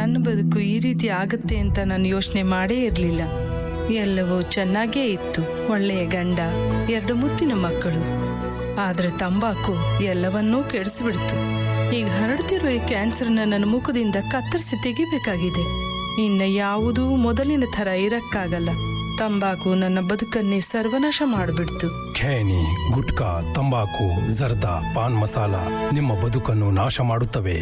ನನ್ನ ಬದುಕು ಈ ರೀತಿ ಆಗುತ್ತೆ ಅಂತ ನಾನು ಯೋಚನೆ ಮಾಡೇ ಇರಲಿಲ್ಲ. ಎಲ್ಲವೂ ಚೆನ್ನಾಗೇ ಇತ್ತು. ಒಳ್ಳೆಯ ಗಂಡ, 2 ಮುತ್ತಿನ ಮಕ್ಕಳು. ಆದ್ರೆ ತಂಬಾಕು ಎಲ್ಲವನ್ನೂ ಕೆಡಿಸಿಬಿಡ್ತು. ಈಗ ಹರಡ್ತಿರೋ ಈ ಕ್ಯಾನ್ಸರ್ನ ನನ್ನ ಮುಖದಿಂದ ಕತ್ತರಿಸಿ ತೆಗಿಬೇಕಾಗಿದೆ. ಇನ್ನ ಯಾವುದೂ ಮೊದಲಿನ ಥರ ಇರಕ್ಕಾಗಲ್ಲ. ತಂಬಾಕು ನನ್ನ ಬದುಕನ್ನೇ ಸರ್ವನಾಶ ಮಾಡಿಬಿಡ್ತು. ಖೇನಿ, ಗುಟ್ಕಾ, ತಂಬಾಕು, ಜರ್ದಾ, ಪಾನ್ ಮಸಾಲ ನಿಮ್ಮ ಬದುಕನ್ನು ನಾಶ ಮಾಡುತ್ತವೆ.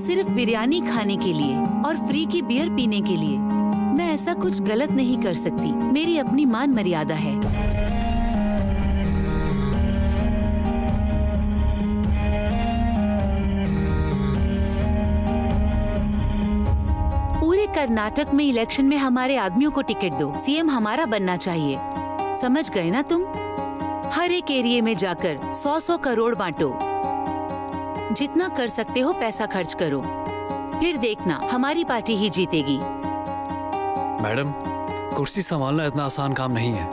सिर्फ बिरयानी खाने के लिए और फ्री की बियर पीने के लिए मैं ऐसा कुछ गलत नहीं कर सकती। मेरी अपनी मान मर्यादा है। पूरे कर्नाटक में इलेक्शन में हमारे आदमियों को टिकट दो। सीएम हमारा बनना चाहिए। समझ गए ना तुम? हर एक एरिया में जाकर 100-100 करोड़ बांटो। जितना कर सकते हो पैसा खर्च करो, फिर देखना हमारी पार्टी ही जीतेगी। मैडम, कुर्सी संभालना इतना आसान काम नहीं है।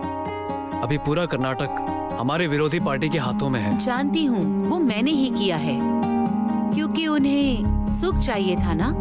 अभी पूरा कर्नाटक हमारे विरोधी पार्टी के हाथों में है। जानती हूँ, वो मैंने ही किया है, क्योंकि उन्हें सुख चाहिए था ना।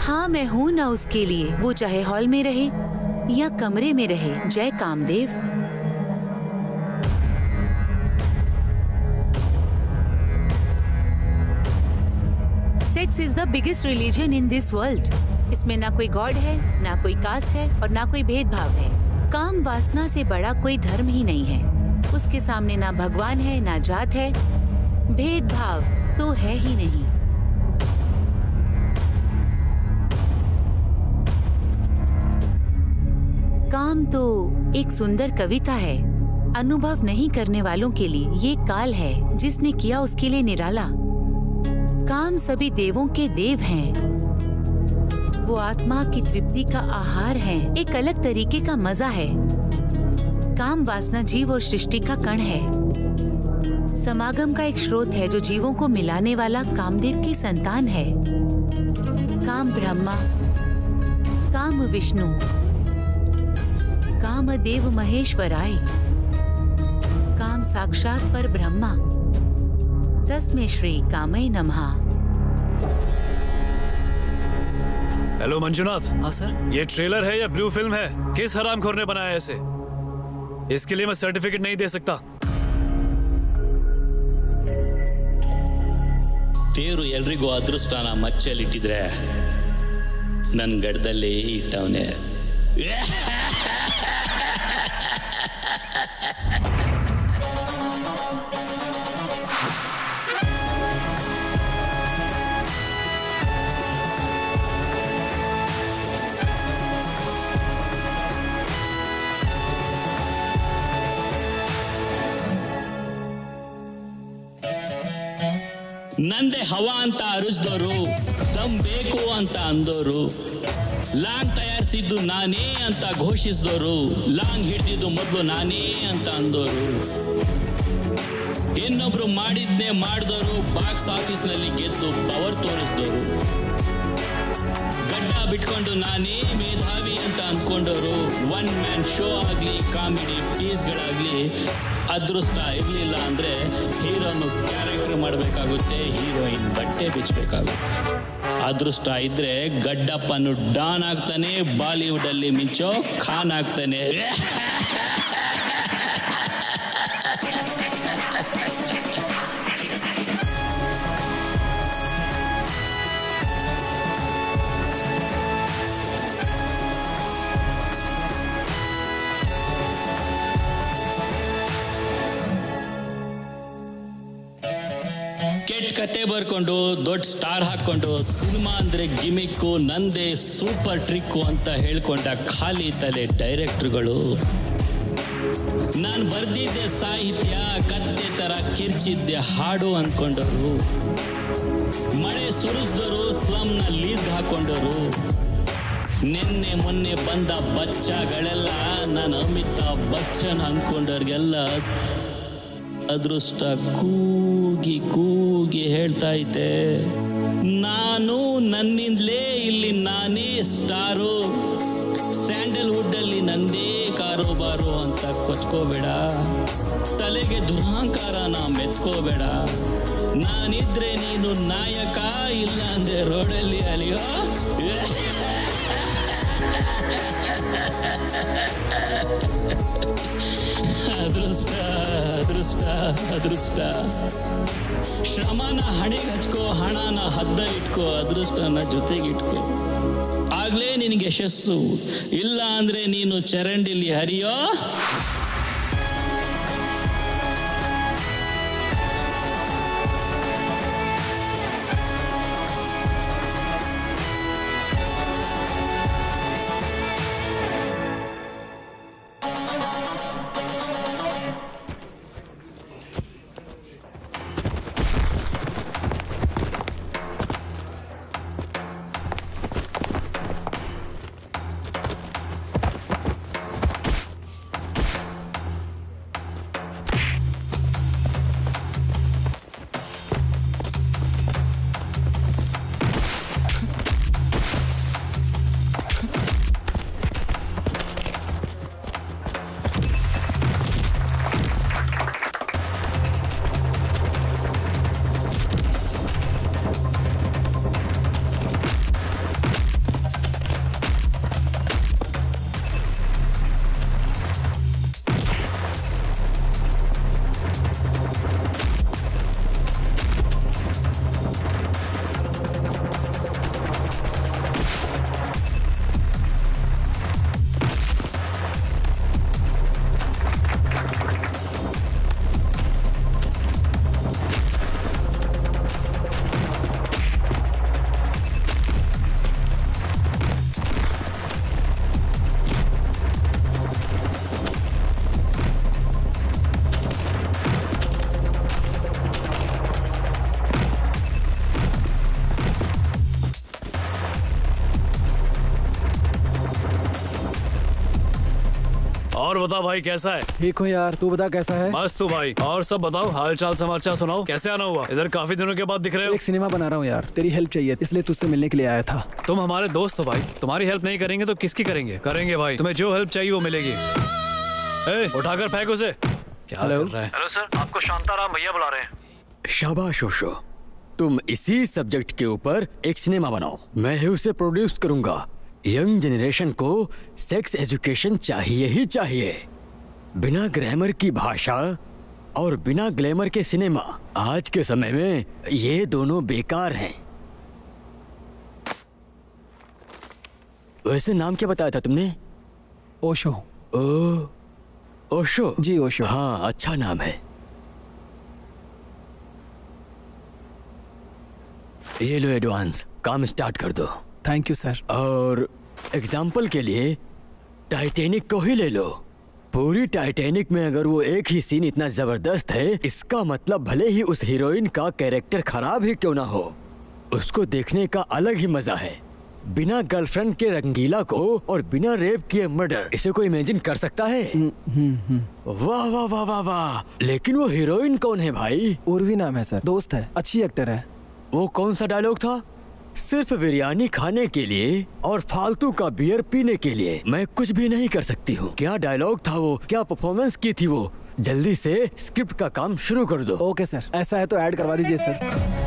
हाँ, मैं हूँ ना उसके लिए, वो चाहे हॉल में रहे या कमरे में रहे। जय Kamadev. Sex is the biggest religion in this world. इसमें ना कोई गॉड है, ना कोई कास्ट है और ना कोई भेदभाव है। काम वासना से बड़ा कोई धर्म ही नहीं है। उसके सामने ना भगवान है, ना जात है, भेदभाव तो है ही नहीं। काम तो एक सुंदर कविता है। अनुभव नहीं करने वालों के लिए ये काल है, जिसने किया उसके लिए निराला। काम सभी देवों के देव हैं। वो आत्मा की तृप्ति का आहार है, एक अलग तरीके का मजा है। काम वासना जीव और सृष्टि का कण है, समागम का एक स्रोत है जो जीवों को मिलाने वाला कामदेव की संतान है। काम ब्रह्मा, काम विष्णु, कामदेव महेश्वराय, काम साक्षात पर ब्रह्मा, तस्मै श्री कामय नमः। हेलो मंजुनाथ। हाँ सर। ये ट्रेलर है या ब्लू फिल्म है? किस हरामखोर ने बनाया है इसे? इसके लिए मैं सर्टिफिकेट नहीं दे सकता। ದೇವರು ಎಲ್ರಿಗೂ ಅದೃಷ್ಟನ ಮಚ್ಚಲಿಟ್ಟಿದ್ರೆ ನನ್ನ ಗಡ್ಡದಲ್ಲಿ ಇಟ್ಟವನೇ. ನಂದೇ ಹವಾ ಅಂತ ಅರಿಸಿದವರು, ದಮ್ ಬೇಕು ಅಂತ ಅಂದೋರು, ಲಾಂಗ್ ತಯಾರಿಸಿದ್ದು ನಾನೇ ಅಂತ ಘೋಷಿಸಿದವರು, ಲಾಂಗ್ ಹಿಡಿದಿದ್ದು ಮೊದಲು ನಾನೇ ಅಂತ ಅಂದೋರು, ಇನ್ನೊಬ್ರು ಮಾಡಿದ್ನೇ ಮಾಡಿದವರು, ಬಾಕ್ಸ್ ಆಫೀಸ್ನಲ್ಲಿ ಗೆದ್ದು ಪವರ್ ತೋರಿಸಿದವರು, ಗಡ್ಡ ಬಿಟ್ಕೊಂಡು ನಾನೇ ಮೇಧಾವಿ ಅಂತ ಅಂದ್ಕೊಂಡವರು, ಒನ್ ಮ್ಯಾನ್ ಶೋ ಆಗಲಿ ಕಾಮಿಡಿ ಪೀಸ್ಗಳಾಗಲಿ ಅದೃಷ್ಟ ಇರಲಿಲ್ಲ ಅಂದರೆ ಹೀರೋನು ಕ್ಯಾರೆಕ್ಟರ್ ಮಾಡಬೇಕಾಗುತ್ತೆ, ಹೀರೋಯಿನ್ ಬಟ್ಟೆ ಬಿಚ್ಚಬೇಕಾಗುತ್ತೆ. ಅದೃಷ್ಟ ಇದ್ರೆ ಗಡ್ಡಪ್ಪನು ಡಾನ್ ಆಗ್ತಾನೆ, ಬಾಲಿವುಡಲ್ಲಿ ಮಿಂಚೋ ಖಾನ್ ಆಗ್ತಾನೆ. ಕೆಟ್ಟ ಕತೆ ಬರ್ಕೊಂಡು ದೊಡ್ಡ ಸ್ಟಾರ್ ಹಾಕೊಂಡು ಸಿನಿಮಾ ಅಂದ್ರೆ ಗಿಮಿಕ್ಕು, ನಂದೇ ಸೂಪರ್ ಟ್ರಿಕ್ಕು ಅಂತ ಹೇಳ್ಕೊಂಡ ಖಾಲಿ ತಲೆ ಡೈರೆಕ್ಟರ್ಗಳು. ನಾನು ಬರ್ದಿದ್ದೆ ಸಾಹಿತ್ಯ, ಕತ್ತೆ ತರ ಕಿರ್ಚಿದ್ದೆ ಹಾಡು ಅಂದ್ಕೊಂಡವರು, ಮಳೆ ಸುರಿಸಿದವರು, ಸ್ಲಮ್ನ ಲೀಸ್ಗೆ ಹಾಕೊಂಡವರು, ನಿನ್ನೆ ಮೊನ್ನೆ ಬಂದ ಬಚ್ಚಗಳೆಲ್ಲ ನಾನು ಅಮಿತಾಬ್ ಬಚ್ಚನ್ ಅಂದ್ಕೊಂಡವ್ರಿಗೆಲ್ಲ ಅದೃಷ್ಟ ಕೂಗಿ ಕೂಗಿ ಹೇಳ್ತಾ ಐತೆ, ನಾನು ನನ್ನಿಂದಲೇ ಇಲ್ಲಿ ನಾನೇ ಸ್ಟಾರು, ಸ್ಯಾಂಡಲ್ವುಡ್ ಅಲ್ಲಿ ನಂದೇ ಕಾರೋಬಾರು ಅಂತ ಕೊಚ್ಕೋಬೇಡ, ತಲೆಗೆ ದುರಹಂಕಾರನ ಮೆತ್ಕೋಬೇಡ. ನಾನಿದ್ರೆ ನೀನು ನಾಯಕ, ಇಲ್ಲ ಅಂದ್ರೆ ರೋಡಲ್ಲಿ ಅಲಿಯೋ. ಅದೃಷ್ಟ ಅದೃಷ್ಟ ಅದೃಷ್ಟ. ಶ್ರಮನ ಹಣೆಗೆ ಹಚ್ಕೋ, ಹಣನ ಹದ್ದಲ್ಲಿಟ್ಕೋ, ಅದೃಷ್ಟನ ಜೊತೆಗಿಟ್ಕೋ, ಆಗ್ಲೇ ನಿನಗೆ ಯಶಸ್ಸು. ಇಲ್ಲ ಅಂದ್ರೆ ನೀನು ಚರಂಡಿಲಿ ಹರಿಯೋ. और बता भाई कैसा है? ठीक हूँ यार, तू बता कैसा है? मस्त तू भाई। और सब बताओ, हाल चाल समाचार सुनाओ, कैसे आना हुआ? इधर काफी दिनों के बाद दिख रहे हो। एक सिनेमा बना रहा हूँ यार, तेरी हेल्प चाहिए इसलिए तुझसे मिलने के लिए आया था। तुम हमारे दोस्त हो भाई, तुम्हारी हेल्प नहीं करेंगे तो किसकी करेंगे? करेंगे भाई, तुम्हें जो हेल्प चाहिए वो मिलेगी। ए, उठाकर फेंक उसे। क्या हेलो? कर रहा है? हेलो सर, आपको शांताराम भैया बुला रहे हैं। शाबाश ओशो, तुम इसी सब्जेक्ट के ऊपर एक सिनेमा बनाओ, मैं ही उसे प्रोड्यूस करूंगा। यंग जनरेशन को सेक्स एजुकेशन चाहिए ही चाहिए। बिना ग्रामर की भाषा और बिना ग्लैमर के सिनेमा, आज के समय में ये दोनों बेकार हैं। वैसे नाम क्या बताया था तुमने? ओशो। ओशो? जी ओशो। हाँ, अच्छा नाम है। ये लो एडवांस, काम स्टार्ट कर दो। Thank you sir. और एग्जाम्पल के लिए टाइटैनिक को ही ले लो। पूरी टाइटैनिक में अगर वो एक ही सीन इतना जबरदस्त है, इसका मतलब भले ही उस हीरोइन का कैरेक्टर खराब ही क्यों ना हो, उसको देखने का अलग ही मजा है। बिना गर्लफ्रेंड के रंगीला को और बिना रेप किए मर्डर, इसे कोई इमेजिन कर सकता है? वाह वाह वाह वाह वाह। लेकिन वो हीरोइन कौन है भाई? उर्वी नाम है सर, दोस्त है, अच्छी एक्टर है। वो कौन सा डायलॉग था? सिर्फ बिरयानी खाने के लिए और फालतू का बियर पीने के लिए मैं कुछ भी नहीं कर सकती हूँ। क्या डायलॉग था वो, क्या परफॉर्मेंस की थी वो? जल्दी से स्क्रिप्ट का काम शुरू कर दो। ओके सर, ऐसा है तो ऐड करवा दीजिए सर।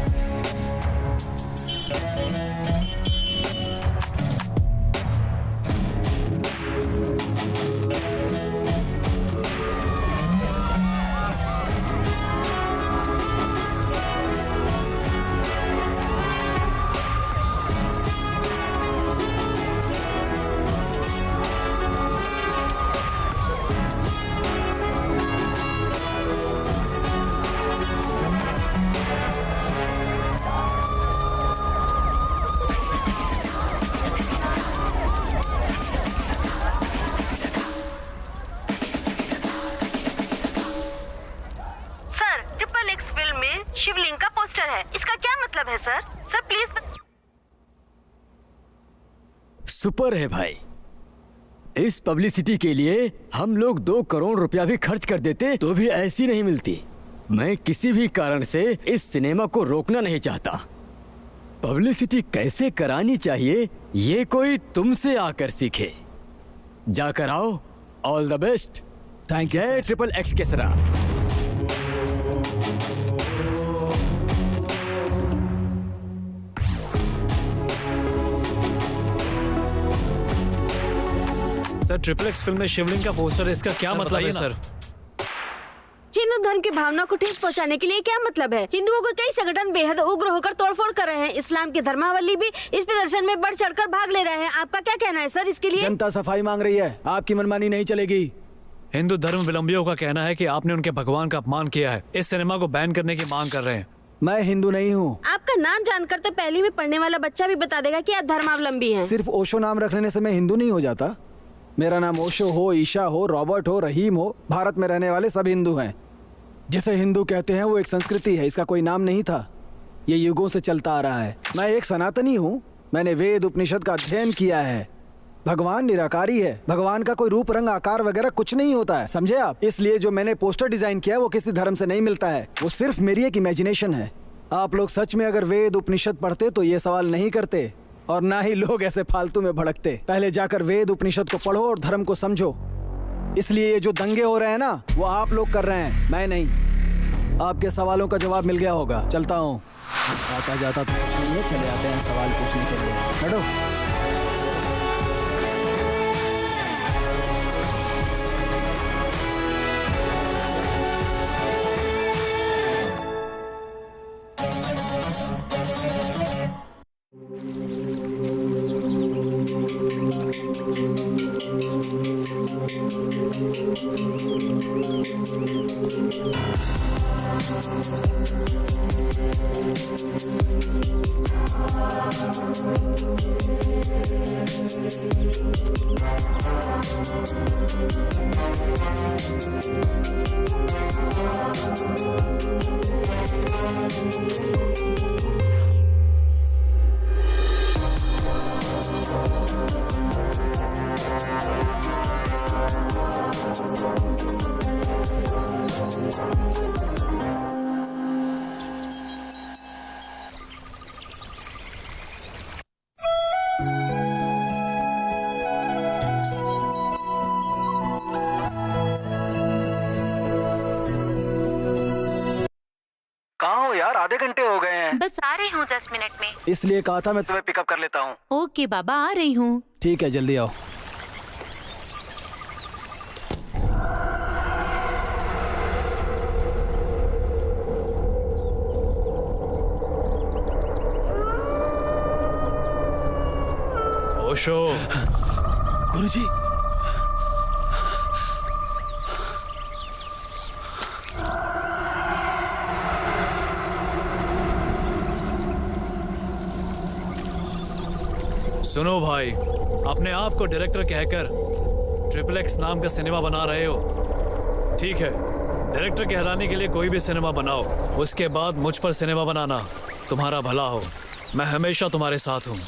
शिवलिंग का पोस्टर है, इसका क्या मतलब है सर? Sir please. सुपर है भाई। इस पब्लिसिटी के लिए हम लोग 2 करोड़ रुपया भी खर्च कर देते तो भी ऐसी नहीं मिलती। मैं किसी भी कारण से इस सिनेमा को रोकना नहीं चाहता। पब्लिसिटी कैसे करानी चाहिए ये कोई तुमसे आकर सीखे। जाकर आओ। All the best. Thank you जय ट्रिपल एक्स केसरा। सर, ट्रिपल एक्स फिल्म में शिवलिंग का पोस्टर है, इसका क्या मतलब है सर? हिंदू धर्म की भावना को ठेस पहुंचाने के लिए क्या मतलब है? हिंदुओं को कई संगठन बेहद उग्र होकर तोड़फोड़ कर रहे हैं। इस्लाम के धर्मावलंबी भी इस प्रदर्शन में बढ़ चढ़कर भाग ले रहे हैं। आपका क्या कहना है सर इसके लिए? जनता सफाई मांग रही है, आपकी मनमानी नहीं चलेगी। हिंदू धर्मावलंबियों का कहना है कि आपने उनके भगवान का अपमान किया है, इस सिनेमा को बैन करने की मांग कर रहे हैं। मैं हिंदू नहीं हूँ। आपका नाम जानकर तो पहली में पढ़ने वाला बच्चा भी बता देगा कि आप धर्मावलंबी हैं। सिर्फ ओशो नाम रख लेने से मैं हिंदू नहीं हो जाता। मेरा नाम ओशो हो, ईशा हो, रॉबर्ट हो, रहीम हो, भारत में रहने वाले सब हिंदू हैं। जिसे हिंदू कहते हैं वो एक संस्कृति है, इसका कोई नाम नहीं था। ये युगों से चलता आ रहा है। मैं एक सनातनी हूँ, मैंने वेद उपनिषद का अध्ययन किया है। भगवान निराकारी है, भगवान का कोई रूप रंग आकार वगैरह कुछ नहीं होता है, समझे आप? इसलिए जो मैंने पोस्टर डिजाइन किया है वो किसी धर्म से नहीं मिलता है, वो सिर्फ मेरी एक इमेजिनेशन है। आप लोग सच में अगर वेद उपनिषद पढ़ते तो ये सवाल नहीं करते और ना ही लोग ऐसे फालतू में भड़कते। पहले जाकर वेद उपनिषद को पढ़ो और धर्म को समझो। इसलिए ये जो दंगे हो रहे हैं ना, वो आप लोग कर रहे हैं, मैं नहीं। आपके सवालों का जवाब मिल गया होगा, चलता हूँ। आता जाता तो कुछ नहीं है, चले आते हैं सवाल पूछने के लिए। बैठो। बस आ रही हूँ 10 मिनट में। इसलिए कहा था मैं तुम्हें पिकअप कर लेता हूँ। ओके बाबा, आ रही हूँ। ठीक है, जल्दी आओ। ओशो, गुरुजी, सुनो भाई, अपने आप को डायरेक्टर कहकर ट्रिपल एक्स नाम का सिनेमा बना रहे हो। ठीक है, डायरेक्टर कहलाने के लिए कोई भी सिनेमा बनाओ, उसके बाद मुझ पर सिनेमा बनाना। तुम्हारा भला हो, मैं हमेशा तुम्हारे साथ हूँ।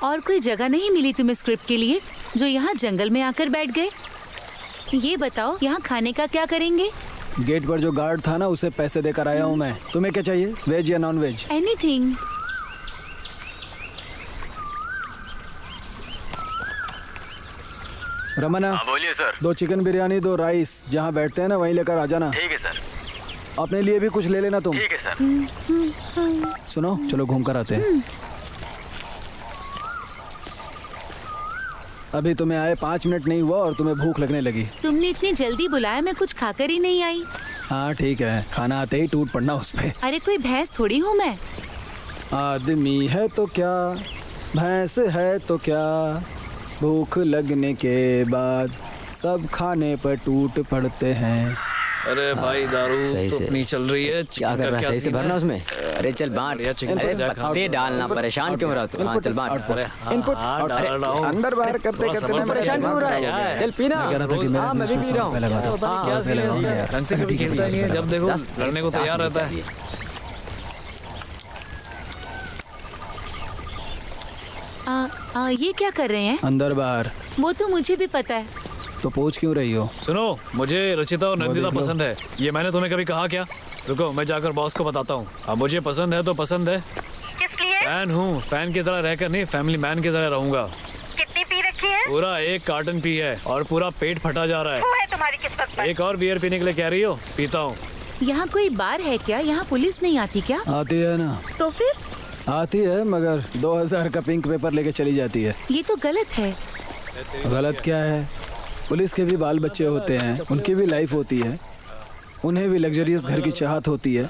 और कोई जगह नहीं मिली तुम्हें स्क्रिप्ट के लिए जो यहाँ जंगल में आकर बैठ गए? ये बताओ, यहाँ खाने का क्या करेंगे? गेट पर जो गार्ड था ना, उसे पैसे देकर आया हूँ मैं। तुम्हें क्या चाहिए, वेज या नॉन वेज? एनीथिंग। रमना, बोलिए सर। 2 चिकन बिरयानी, 2 राइस, जहाँ बैठते हैं ना वहीं लेकर आ जाना। ठीक है सर। अपने लिए भी कुछ ले लेना तुम। ठीक है सर। सुनो, चलो घूम कर आते हैं। अभी तुम्हें आए 5 मिनट नहीं हुआ और तुम्हें भूख लगने लगी। तुमने इतनी जल्दी बुलाया, मैं कुछ खाकर ही नहीं आई। हाँ ठीक है, खाना आते ही टूट पड़ना उस पे। अरे कोई भैंस थोड़ी हूँ मैं। आदमी है तो क्या, भैंस है तो क्या, भूख लगने के बाद सब खाने पर टूट पड़ते हैं। अरे भाई, दारू सही तो से। अपनी चल रही है। क्या कर रहा है? सही से भरना उसमें। अरे चल बांट। बढ़िया चिकन अरे बढ़िया खा। पत्ते डालना, परेशान क्यों हो रहा तू? हाँ चल बांट। इनपुट अंदर बाहर करते थोड़ा करते समझ मैं परेशान क्यों हो रहा है? चल पीना। हाँ मैं भी पी रहा हूँ। क्या सीन है इसका? ढंग से कभी खेलता नहीं है, जब देखो लड़ने को तैयार रहता है। ये क्या कर रहे हैं? अंदर बाहर। वो तो मुझे भी पता है। तो पूछ क्यों रही हो? सुनो, मुझे रचिता और नंदिता देख लो। पसंद है। ये मैंने तुम्हें कभी कहा क्या? रुको, मैं जाकर बॉस को बताता हूँ। अब मुझे पसंद है तो पसंद है। किस है? हूँ, फैन की तरह रहकर नहीं, फैमिली मैन की तरह रहूंगा। कितनी पी रखी है? पूरा 1 कार्टन पी है और पूरा पेट फटा जा रहा वो है तुम्हारी किस्मत पर। एक और बियर पीने के लिए कह रही हो? पीता हूँ। यहाँ कोई बार है क्या? यहाँ पुलिस नहीं आती क्या? आती है ना, तो फिर आती है, मगर 2000 का पिंक पेपर लेके चली जाती है। ये तो गलत है। गलत क्या है? पुलिस के भी बाल बच्चे होते हैं, उनकी भी लाइफ होती है, उन्हें भी लग्जरियस घर की चाहत होती है,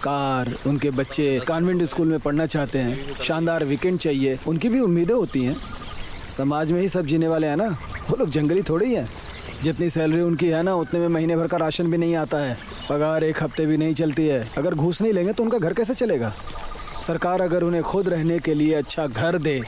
कार, उनके बच्चे कॉन्वेंट स्कूल में पढ़ना चाहते हैं, शानदार वीकेंड चाहिए, उनकी भी उम्मीदें होती हैं। समाज में ही सब जीने वाले हैं ना, वो लोग जंगली थोड़ी हैं। जितनी सैलरी उनकी है ना, उतने में महीने भर का राशन भी नहीं आता है, पगार 1 हफ्ते भी नहीं चलती है। अगर घूस नहीं लेंगे तो उनका घर कैसे चलेगा? सरकार अगर उन्हें खुद रहने के लिए अच्छा घर दे,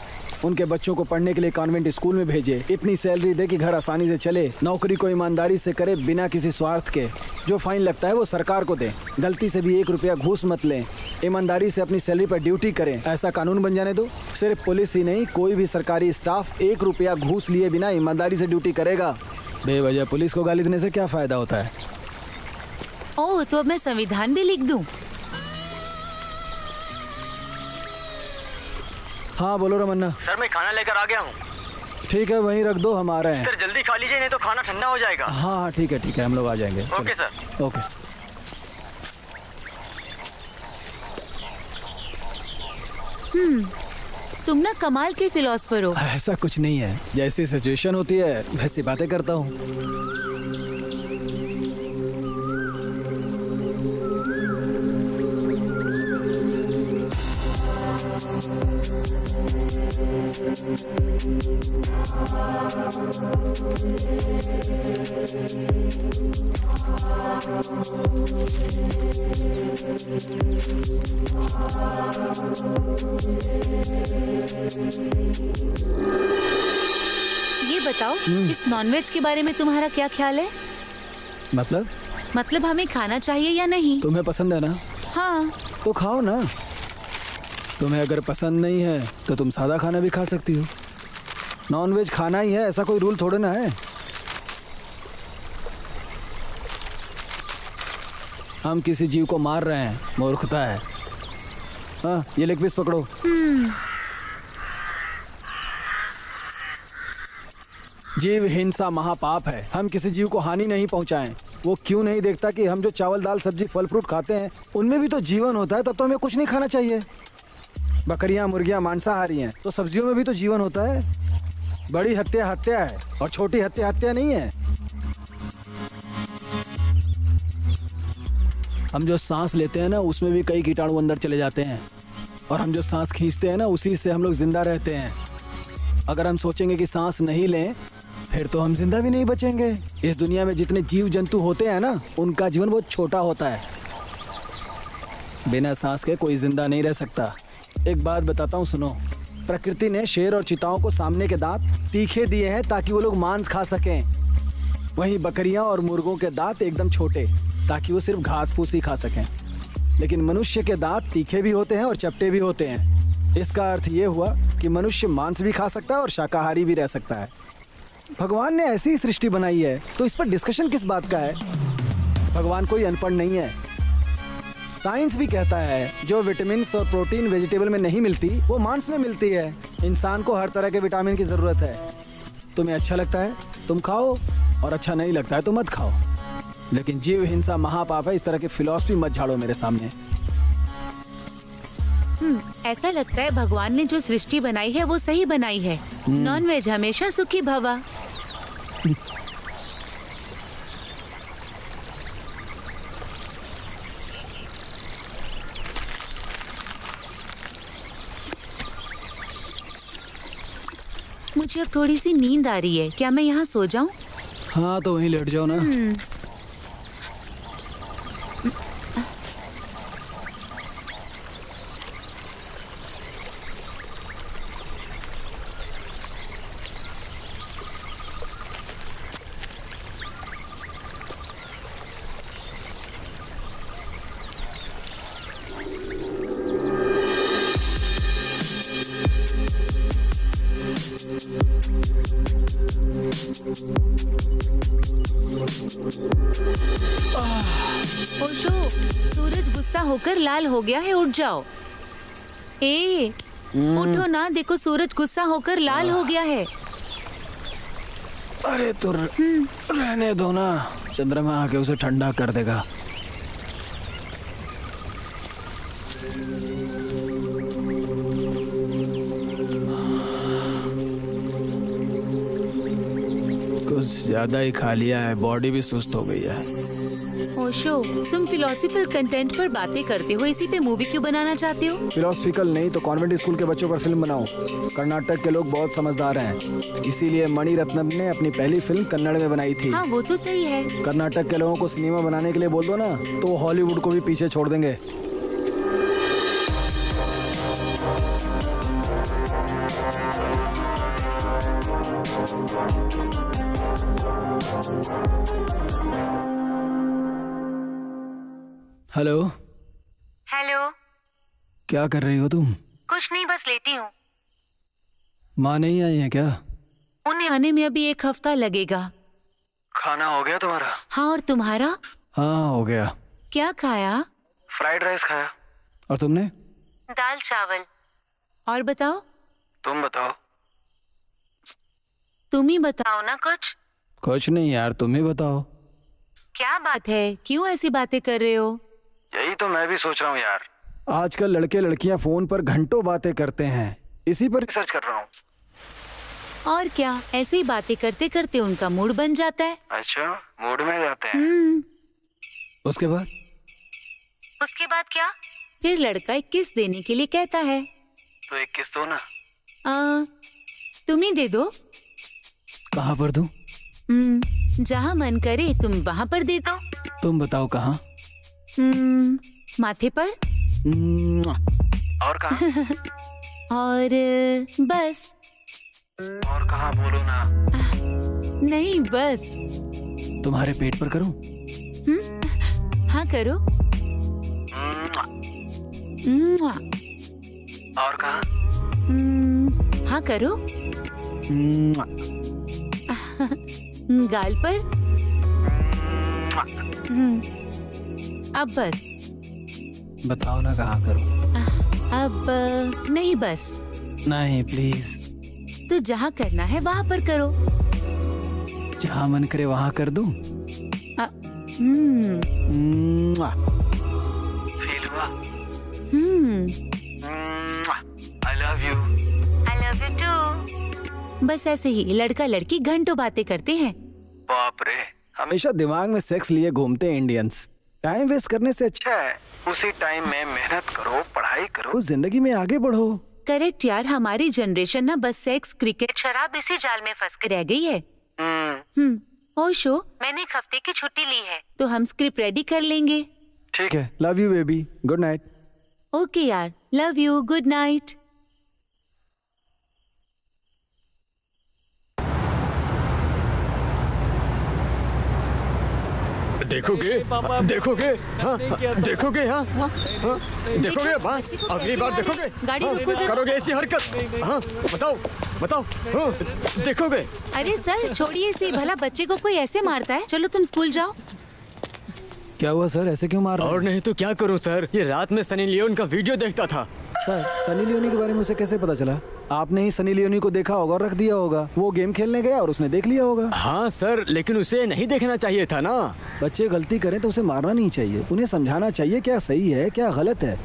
उनके बच्चों को पढ़ने के लिए कॉन्वेंट स्कूल में भेजे, इतनी सैलरी दे कि घर आसानी से चले, नौकरी को ईमानदारी से करे बिना किसी स्वार्थ के, जो फाइन लगता है वो सरकार को दे, गलती से भी 1 रुपया घूस मत लें, ईमानदारी से अपनी सैलरी पर ड्यूटी करें, ऐसा कानून बन जाने दो। सिर्फ पुलिस ही नहीं, कोई भी सरकारी स्टाफ 1 रुपया घूस लिए बिना ईमानदारी से ड्यूटी करेगा। बेवजह पुलिस को गाली देने से क्या फायदा होता है? ओह, तो अब मैं संविधान भी लिख दूं? हाँ बोलो रमन्ना। सर मैं खाना लेकर आ गया हूँ। ठीक है, वहीं रख दो, हम आ रहे हैं। सर जल्दी खा लीजिए नहीं तो खाना ठंडा हो जाएगा। हाँ ठीक है, हम लोग आ जाएंगे। ओके चलो। सर। ओके। तुम ना कमाल के फिलोसफर हो। ऐसा कुछ नहीं है, जैसी सिचुएशन होती है वैसी बातें करता हूँ। ये बताओ, इस नॉनवेज के बारे में तुम्हारा क्या ख्याल है? मतलब हमें खाना चाहिए या नहीं? तुम्हें पसंद है ना, हाँ। तो खाओ ना। तुम्हें अगर पसंद नहीं है तो तुम सादा खाना भी खा सकती हो। नॉनवेज खाना ही है, ऐसा कोई रूल थोड़े ना है। हम किसी जीव को मार रहे हैं, मूर्खता है। हाँ, ये लेग पीस पकड़ो। जीव हिंसा महापाप है। हम किसी जीव को हानि नहीं पहुंचाएं। वो क्यों नहीं देखता कि हम जो चावल दाल सब्जी फल फ्रूट खाते हैं उनमें भी तो जीवन होता है, तब तो हमें कुछ नहीं खाना चाहिए। बकरियां मुर्गियां मांसाहारी हैं, तो सब्जियों में भी तो जीवन होता है। बड़ी हत्या हत्या है और छोटी हत्या हत्या नहीं है। हम जो सांस लेते हैं ना, उसमें भी कई कीटाणु अंदर चले जाते हैं, और हम जो सांस खींचते हैं ना, उसी से हम लोग जिंदा रहते हैं। अगर हम सोचेंगे कि सांस नहीं लें, फिर तो हम जिंदा भी नहीं बचेंगे। इस दुनिया में जितने जीव जंतु होते हैं ना, उनका जीवन बहुत छोटा होता है। बिना सांस के कोई जिंदा नहीं रह सकता। एक बात बताता हूँ, सुनो। प्रकृति ने शेर और चिताओं को सामने के दांत तीखे दिए हैं ताकि वो लोग मांस खा सकें। वहीं बकरियां और मुर्गों के दांत एकदम छोटे, ताकि वो सिर्फ घास फूस ही खा सकें। लेकिन मनुष्य के दांत तीखे भी होते हैं और चपटे भी होते हैं। इसका अर्थ ये हुआ कि मनुष्य मांस भी खा सकता है और शाकाहारी भी रह सकता है। भगवान ने ऐसी ही सृष्टि बनाई है, तो इस पर डिस्कशन किस बात का है? भगवान कोई अनपढ़ नहीं है। साइंस भी कहता है जो विटामिन और प्रोटीन वेजिटेबल में नहीं मिलती, वो मांस में मिलती है। इंसान को हर तरह के विटामिन की जरूरत है। तुम्हें अच्छा लगता है तुम खाओ, और अच्छा नहीं लगता है तो मत खाओ। लेकिन जीव हिंसा महापाप है। इस तरह की फिलॉसफी मत झाड़ो मेरे सामने। ऐसा लगता है भगवान ने जो सृष्टि बनाई है वो सही बनाई है। नॉनवेज हमेशा सुखी भवा। मुझे अब थोड़ी सी नींद आ रही है, क्या मैं यहाँ सो जाऊँ? हाँ तो वहीं लेट जाओ ना। ओशो, सूरज गुस्सा होकर लाल हो गया है, उठ जाओ। ए, उठो ना, देखो सूरज गुस्सा होकर लाल हो गया है। अरे तो रहने दो ना, चंद्रमा आके उसे ठंडा कर देगा। कुछ ज्यादा ही खा लिया है, बॉडी भी सुस्त हो गई है। ओशो, तुम फिलोसफिकल कंटेंट पर बातें करते हो, इसी पे मूवी क्यों बनाना चाहते हो? फिलोसफिकल नहीं तो कॉन्वेंट स्कूल के बच्चों पर फिल्म बनाओ। कर्नाटक के लोग बहुत समझदार हैं, इसीलिए मणि रत्नम ने अपनी पहली फिल्म कन्नड़ में बनाई थी। हाँ वो तो सही है। कर्नाटक के लोगों को सिनेमा बनाने के लिए बोल दो ना, तो वो हॉलीवुड को भी पीछे छोड़ देंगे। हेलो। हेलो। क्या कर रही हो तुम? कुछ नहीं, बस लेटी हूँ। माँ नहीं आई है क्या? उन्हें आने में अभी 1 हफ्ता लगेगा। खाना हो गया तुम्हारा? हाँ, और तुम्हारा? हाँ हो गया। क्या खाया? फ्राइड राइस खाया। और तुमने? दाल चावल। और बताओ? तुम बताओ। तुम ही बताओ ना कुछ। कुछ नहीं यार, तुम ही बताओ। क्या बात है, क्यों ऐसी बातें कर रहे हो? यही तो मैं भी सोच रहा हूँ यार। आजकल लड़के लड़कियां फोन पर घंटों बातें करते हैं, इसी पर रिसर्च कर रहा हूँ। और क्या, ऐसे ही बातें करते करते उनका मूड बन जाता है। अच्छा, मूड में जाते हैं। उसके बाद? उसके बाद क्या? फिर लड़का 1 किस देने के लिए कहता है। तो 1 किस दो ना। तुम ही दे दो। कहाँ पर दूं? जहाँ मन करे तुम वहाँ पर दे दो। तुम बताओ कहाँ? माथे पर। और कहाँ? और बस। और कहाँ बोलो ना। नहीं बस। तुम्हारे पेट पर करूं? हाँ करो। और कहाँ? हाँ करो। गाल पर। अब बस। बताओ ना कहाँ करूं? अब नहीं बस। नहीं प्लीज। तो जहाँ करना है वहाँ पर करो। जहाँ मन करे वहाँ कर दूं? फील हुआ? I love you. I love you too. बस ऐसे ही लड़का लड़की घंटों बातें करते हैं। बाप रे, हमेशा दिमाग में सेक्स लिए घूमते हैं इंडियंस। टाइम वेस्ट करने से अच्छा है उसी टाइम में मेहनत करो, पढ़ाई करो, जिंदगी में आगे बढ़ो। करेक्ट यार, हमारी जनरेशन ना बस सेक्स, क्रिकेट, शराब इसी जाल में फंस कर रह गई है। ओशो, मैंने 1 हफ्ते की छुट्टी ली है, तो हम स्क्रिप्ट रेडी कर लेंगे। ठीक है, love you baby, good night. Okay यार, लव यू, गुड नाइट। देखोगे? देखोगे? हाँ, देखोगे? हाँ, हाँ, हाँ, देखोगे? हाँ, अगली बार देखोगे? गाड़ी हाँ, रोको जरा। करोगे ऐसी हरकत? हाँ, बताओ, बताओ। हाँ, देखोगे? अरे सर छोड़िए इसे, भला बच्चे को कोई ऐसे मारता है? चलो तुम स्कूल जाओ। क्या हुआ सर, ऐसे क्यों मार रहे और नहीं तो क्या करूं सर, ये रात में सनी लियोन का वीडियो देखता था। सर, सनी लियोनी के बारे में उसे कैसे पता चला? आपने ही सनी लियोनी को देखा होगा और रख दिया होगा। वो गेम खेलने गया और उसने देख लिया होगा। हाँ सर, लेकिन उसे नहीं देखना चाहिए था ना। बच्चे गलती करें तो उसे मारना नहीं चाहिए, उन्हें समझाना चाहिए क्या सही है क्या गलत है।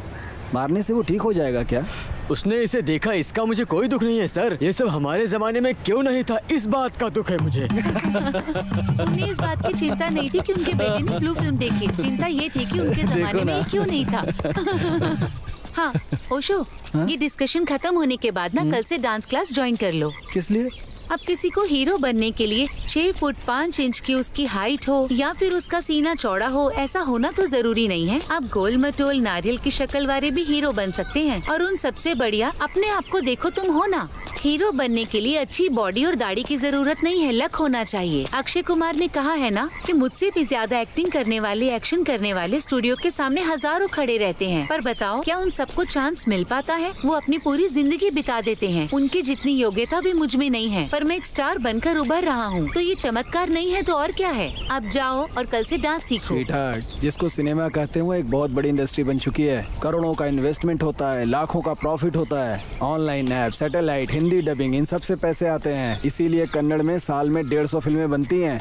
मारने से वो ठीक हो जाएगा क्या? उसने इसे देखा, इसका मुझे कोई दुख नहीं है सर। ये सब हमारे जमाने में क्यों नहीं था, इस बात का दुख है मुझे। उन्हें इस बात की चिंता नहीं थी कि उनके बेटे ने ब्लू फिल्म देखी, चिंता ये थी कि उनके जमाने में ये क्यों नहीं था। हाँ ओशो, ये डिस्कशन खत्म होने के बाद ना कल से डांस क्लास ज्वाइन कर लो। किस लिए? अब किसी को हीरो बनने के लिए 6 फुट 5 इंच की उसकी हाइट हो या फिर उसका सीना चौड़ा हो, ऐसा होना तो जरूरी नहीं है। आप गोल मटोल नारियल की शक्ल वाले भी हीरो बन सकते हैं। और उन सबसे बढ़िया अपने आप को देखो तुम हो ना। हीरो बनने के लिए अच्छी बॉडी और दाढ़ी की जरूरत नहीं है, लक होना चाहिए। अक्षय कुमार ने कहा है ना कि मुझसे भी ज्यादा एक्टिंग करने वाले, एक्शन करने वाले स्टूडियो के सामने हजारों खड़े रहते हैं, पर बताओ क्या उन सबको चांस मिल पाता है? वो अपनी पूरी जिंदगी बिता देते हैं। उनकी जितनी योग्यता भी मुझ में नहीं है, पर और मैं एक स्टार बनकर उभर रहा हूँ, तो ये चमत्कार नहीं है तो और क्या है। आप जाओ और कल से डांस सीखो। स्वीटहार्ट, जिसको सिनेमा कहते हैं वो एक बहुत बड़ी इंडस्ट्री बन चुकी है। करोड़ों का इन्वेस्टमेंट होता है, लाखों का प्रॉफिट होता है। Online app, satellite, Hindi dubbing, इन सब से पैसे आते हैं। इसीलिए कन्नड़ में साल में 150 फिल्में बनती हैं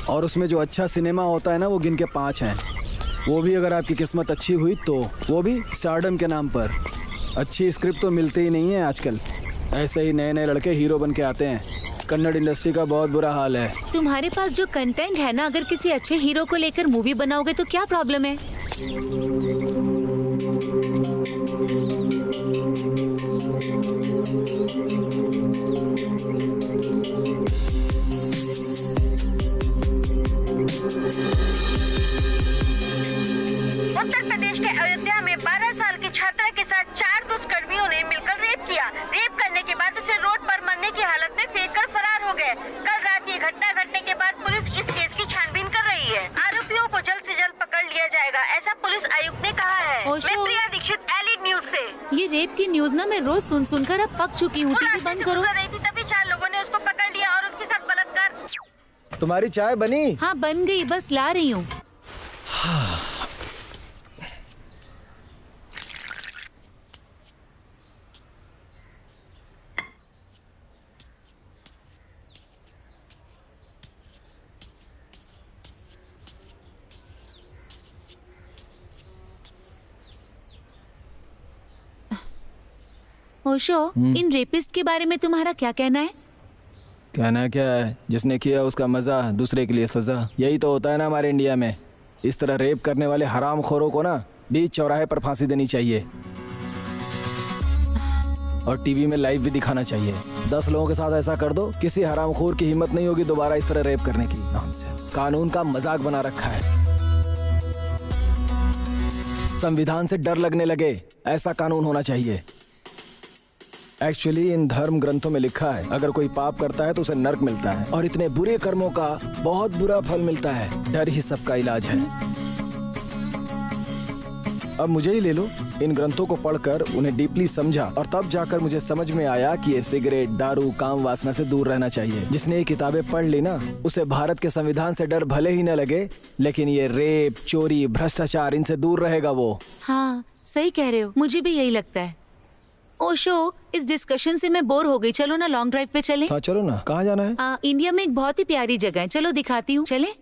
और उसमें जो अच्छा सिनेमा होता है ना, वो गिन के 5 हैं। वो भी अगर आपकी किस्मत अच्छी हुई तो, वो भी स्टारडम के नाम पर। अच्छी स्क्रिप्ट तो मिलती ही नहीं है आजकल। ऐसे ही नए नए लड़के हीरो बन के आते हैं। कन्नड़ इंडस्ट्री का बहुत बुरा हाल है। तुम्हारे पास जो कंटेंट है ना, अगर किसी अच्छे हीरो को लेकर मूवी बनाओगे तो क्या प्रॉब्लम है। उत्तर प्रदेश के अयोध्या में 12 साल की छात्रा के साथ 4 दुष्कर्मियों ने मिलकर रेप किया। रेप करने के बाद उसे रोड पर मरने की हालत में फेंककर फरार हो गए। कल रात ये घटना घटने के बाद पुलिस इस केस की छानबीन कर रही है। आरोपियों को जल्द से जल्द पकड़ लिया जाएगा, ऐसा पुलिस आयुक्त ने कहा है। ओशो। मैं प्रिया दीक्षित, एलिट न्यूज से। ये रेप की न्यूज ना मैं रोज सुन सुनकर अब पक चुकी हूँ। वो टीवी रास्ते बंद से करो। गुजर रही थी, तभी 4 लोगों ने उसको पकड़ लिया और उसके साथ बलात्कार। तुम्हारी चाय बनी? हाँ बन गई, बस ला रही हूँ। ओशो, इन रेपिस्ट के बारे में तुम्हारा क्या कहना है। कहना क्या है, जिसने किया उसका मजा, दूसरे के लिए सजा। यही तो होता है ना हमारे इंडिया में। इस तरह रेप करने वाले हरामखोरों को ना बीच चौराहे पर फांसी देनी चाहिए और टीवी में लाइव भी दिखाना चाहिए। 10 लोगों के साथ ऐसा कर दो, किसी हरामखोर की हिम्मत नहीं होगी दोबारा इस तरह रेप करने की। नॉनसेंस। कानून का मजाक बना रखा है। संविधान से डर लगने लगे, ऐसा कानून होना चाहिए। एक्चुअली इन धर्म ग्रंथों में लिखा है, अगर कोई पाप करता है तो उसे नर्क मिलता है और इतने बुरे कर्मों का बहुत बुरा फल मिलता है। डर ही सबका इलाज है। अब मुझे ही ले लो। इन ग्रंथों को पढ़कर उन्हें डीपली समझा और तब जाकर मुझे समझ में आया कि ये सिगरेट, दारू, काम वासना से दूर रहना चाहिए। जिसने ये किताबें पढ़ ली ना, उसे भारत के संविधान से डर भले ही न लगे, लेकिन ये रेप, चोरी, भ्रष्टाचार, इनसे दूर रहेगा वो। हाँ सही कह रहे हो, मुझे भी यही लगता है। ओशो, इस डिस्कशन से मैं बोर हो गई। चलो ना लॉन्ग ड्राइव पे चलें। हाँ चलो ना। कहाँ जाना है? इंडिया में एक बहुत ही प्यारी जगह है, चलो दिखाती हूँ। चलें?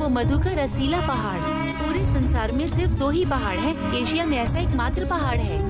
मधु का रसीला पहाड़। पूरे संसार में सिर्फ 2 ही पहाड़ हैं। एशिया में ऐसा एकमात्र पहाड़ है।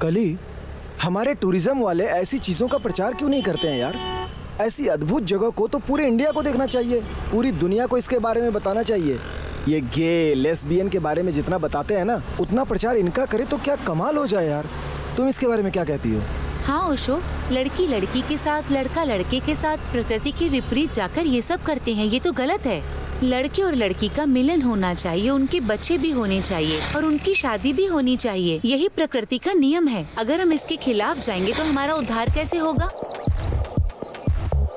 कली, हमारे टूरिज्म वाले ऐसी चीजों का प्रचार क्यों नहीं करते हैं यार? ऐसी अद्भुत जगह को तो पूरे इंडिया को देखना चाहिए, पूरी दुनिया को इसके बारे में बताना चाहिए। ये गे लेस्बियन के बारे में जितना बताते हैं ना, उतना प्रचार इनका करे तो क्या कमाल हो जाए यार। तुम इसके बारे में क्या कहती हो? हाँ ओशो, लड़की लड़की के साथ, लड़का लड़के के साथ प्रकृति के विपरीत जाकर ये सब करते हैं, ये तो गलत है। लड़के और लड़की का मिलन होना चाहिए, उनके बच्चे भी होने चाहिए और उनकी शादी भी होनी चाहिए। यही प्रकृति का नियम है। अगर हम इसके खिलाफ जाएंगे तो हमारा उद्धार कैसे होगा?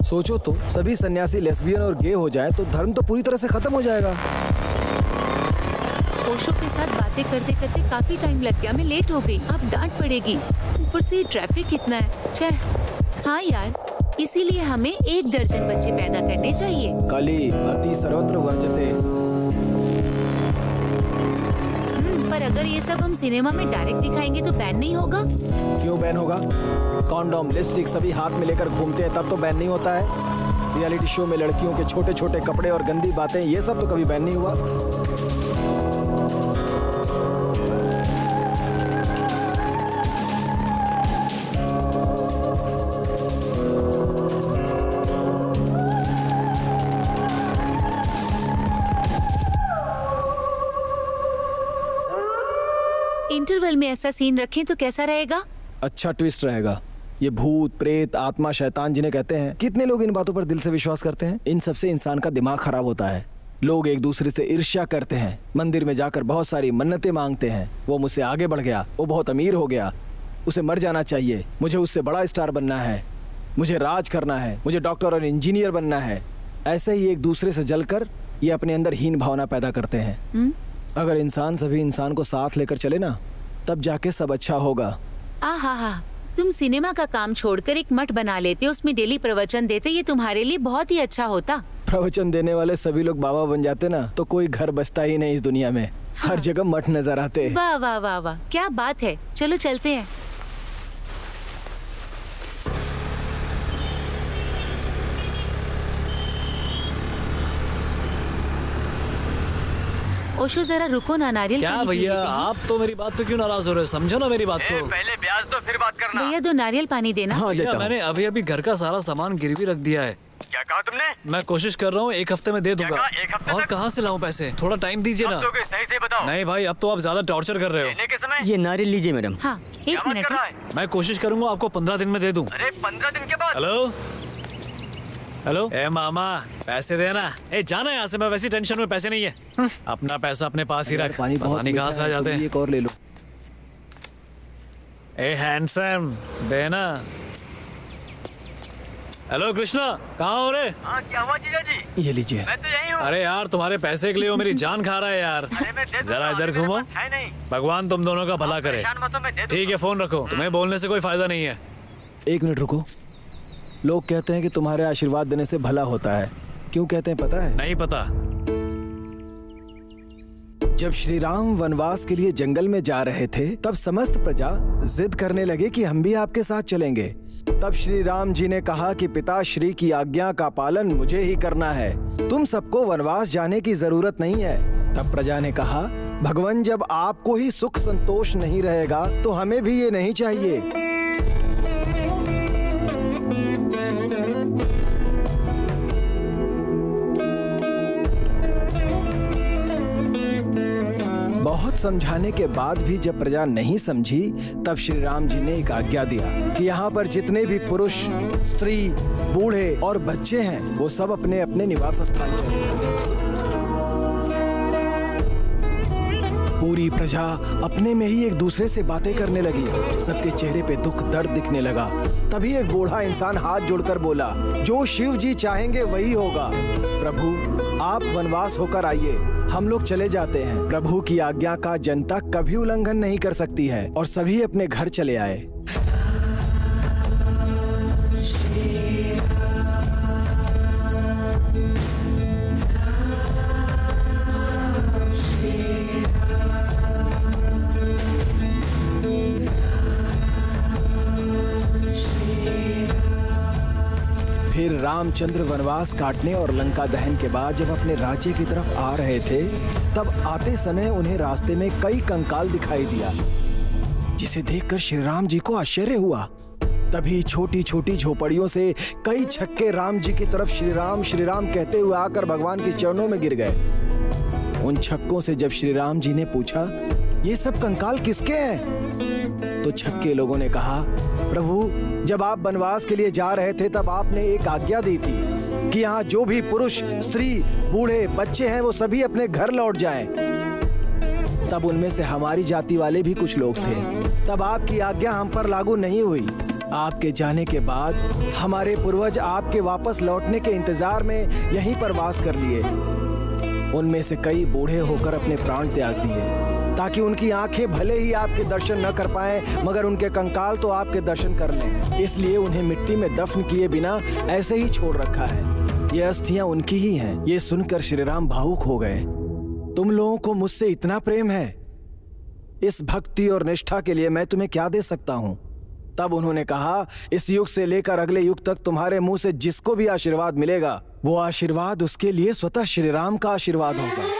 सोचो तो, सभी सन्यासी लेस्बियन और गे हो जाए तो धर्म तो पूरी तरह से खत्म हो जाएगा। ओशो के साथ बातें करते करते काफी टाइम लग गया, मैं लेट हो गई। अब डांट पड़ेगी, ऊपर से ट्रैफिक कितना है। छह। हाँ यार, इसीलिए हमें 1 दर्जन बच्चे पैदा करने चाहिए। कली अति सर्वत्र वर्जते। पर अगर ये सब हम सिनेमा में डायरेक्ट दिखाएंगे तो बैन नहीं होगा? क्यों बैन होगा? कॉन्डोम, लिपस्टिक सभी हाथ में लेकर घूमते हैं तब तो बैन नहीं होता है। रियलिटी शो में लड़कियों के छोटे छोटे कपड़े और गंदी बातें, ये सब तो कभी बैन नहीं हुआ। इंटरवल में ऐसा सीन रखें तो कैसा रहेगा? अच्छा ट्विस्ट रहेगा। ये भूत, प्रेत, आत्मा, शैतान जिन्हें कहते हैं, कितने लोग इन बातों पर दिल से विश्वास करते हैं? इन सबसे इंसान का दिमाग खराब होता है। लोग एक दूसरे से ईर्ष्या करते हैं, मंदिर में जाकर बहुत सारी मन्नतें मांगते हैं। वो मुझसे आगे बढ़ गया, वो बहुत अमीर हो गया, उसे मर जाना चाहिए, मुझे उससे बड़ा स्टार बनना है, मुझे राज करना है, मुझे डॉक्टर और इंजीनियर बनना है। ऐसे ही एक दूसरे से जलकर ये अपने अंदर हीन भावना पैदा करते हैं। अगर इंसान सभी इंसान को साथ लेकर चले ना, तब जाके सब अच्छा होगा। आहा, तुम सिनेमा का काम छोड़कर एक मठ बना लेते, उसमें डेली प्रवचन देते, ये तुम्हारे लिए बहुत ही अच्छा होता। प्रवचन देने वाले सभी लोग बाबा बन जाते ना, तो कोई घर बचता ही नहीं इस दुनिया में। हर जगह मठ नजर आते। वाह वाह वाह वाह, क्या बात है। चलो चलते हैं। ओशो जरा रुको ना, नारियल क्या पानी भैया, पी लेते हैं। आप तो मेरी बात पे क्यों नाराज हो रहे हो? समझो ना मेरी बात को। पहले ब्याज दो फिर बात करना। भैया 2 नारियल पानी देना। हाँ भैया, देता हूँ। मैंने अभी अभी घर का सारा सामान गिरवी रख दिया है। क्या कहा तुमने? मैं कोशिश कर रहा हूँ 1 हफ्ते में दे दूंगा। कहा? 1 हफ्ते और तक? कहाँ से लाऊं पैसे? थोड़ा टाइम दीजिए ना। सही से बताओ। नहीं भाई, अब तो आप ज्यादा टॉर्चर कर रहे हो। लेने के समय ये नारियल लीजिए मैडम। हाँ, 1 मिनट। मैं कोशिश करूंगा आपको 15 दिन में दे दूं। अरे 15 दिन के बाद? हेलो हेलो, ए मामा, पैसे देना। ए जाना यहाँ से, मैं वैसी टेंशन में पैसे नहीं है। अपना पैसा अपने पास ही रख, पानी बहुत पता नहीं कहाँ से आ जाते हैं। एक और ले लो। ए हैंडसम, देना। हेलो कृष्णा, कहाँ हो रे? हाँ, क्या हुआ जीजा जी? ये लीजिए। मैं तो यही हूँ। अरे यार, तुम्हारे पैसे के लिए वो मेरी जान खा रहा है यार। जरा इधर घूमो। है नहीं। भगवान तुम दोनों का भला करे। परेशान मत हो, मैं दे दूंगा। ठीक है, फोन रखो, तुम्हें बोलने से कोई फायदा नहीं है। 1 मिनट रुको। लोग कहते हैं कि तुम्हारे आशीर्वाद देने से भला होता है। क्यों कहते हैं पता है? नहीं पता। जब श्री राम वनवास के लिए जंगल में जा रहे थे, तब समस्त प्रजा जिद करने लगे कि हम भी आपके साथ चलेंगे। तब श्री राम जी ने कहा कि पिताश्री की आज्ञा का पालन मुझे ही करना है, तुम सबको वनवास जाने की जरूरत नहीं है। तब प्रजा ने कहा, भगवान जब आपको ही सुख संतोष नहीं रहेगा तो हमें भी ये नहीं चाहिए। बहुत समझाने के बाद भी जब प्रजा नहीं समझी, तब श्री राम जी ने एक आज्ञा दिया कि यहाँ पर जितने भी पुरुष, स्त्री, बूढ़े और बच्चे हैं, वो सब अपने अपने निवास स्थान चले गए। पूरी प्रजा अपने में ही एक दूसरे से बातें करने लगी। सबके चेहरे पे दुख दर्द दिखने लगा। तभी एक बूढ़ा इंसान हाथ जोड़कर बोला, जो शिव जी चाहेंगे वही होगा। प्रभु, आप वनवास होकर आइए, हम लोग चले जाते हैं। प्रभु की आज्ञा का जनता कभी उल्लंघन नहीं कर सकती है। और सभी अपने घर चले आए। फिर रामचंद्र वनवास काटने और लंका दहन के बाद जब अपने राज्य की तरफ आ रहे थे, तब आते समय उन्हें रास्ते में कई कंकाल दिखाई दिया। जिसे देखकर श्री राम जी को आश्चर्य हुआ। तभी छोटी छोटी झोपड़ियों से कई छक्के राम जी की तरफ श्री राम कहते हुए आकर भगवान के चरणों में गिर गए। उन छक्कों से जब श्री राम जी ने पूछा, ये सब कंकाल किसके हैं? तो छक्के लोगों ने कहा, प्रभु, जब आप वनवास के लिए जा रहे थे तब आपने एक आज्ञा दी थी कि यहाँ जो भी पुरुष, स्त्री, बूढ़े, बच्चे हैं वो सभी अपने घर लौट जाएं। तब उनमें से हमारी जाति वाले भी कुछ लोग थे। तब आपकी आज्ञा हम पर लागू नहीं हुई। आपके जाने के बाद हमारे पूर्वज आपके वापस लौटने के इंतजार में यहीं पर वास कर लिए। उनमें से कई बूढ़े होकर अपने प्राण त्याग दिए ताकि उनकी आंखें भले ही आपके दर्शन न कर पाएं, मगर उनके कंकाल तो आपके दर्शन कर लें। इसलिए उन्हें मिट्टी में दफन किए बिना ऐसे ही छोड़ रखा है। ये अस्थियां उनकी ही हैं। ये सुनकर श्री राम भावुक हो गए। तुम लोगों को मुझसे इतना प्रेम है, इस भक्ति और निष्ठा के लिए मैं तुम्हें क्या दे सकता हूँ? तब उन्होंने कहा, इस युग से लेकर अगले युग तक तुम्हारे मुंह से जिसको भी आशीर्वाद मिलेगा वो आशीर्वाद उसके लिए स्वतः श्री राम का आशीर्वाद होगा।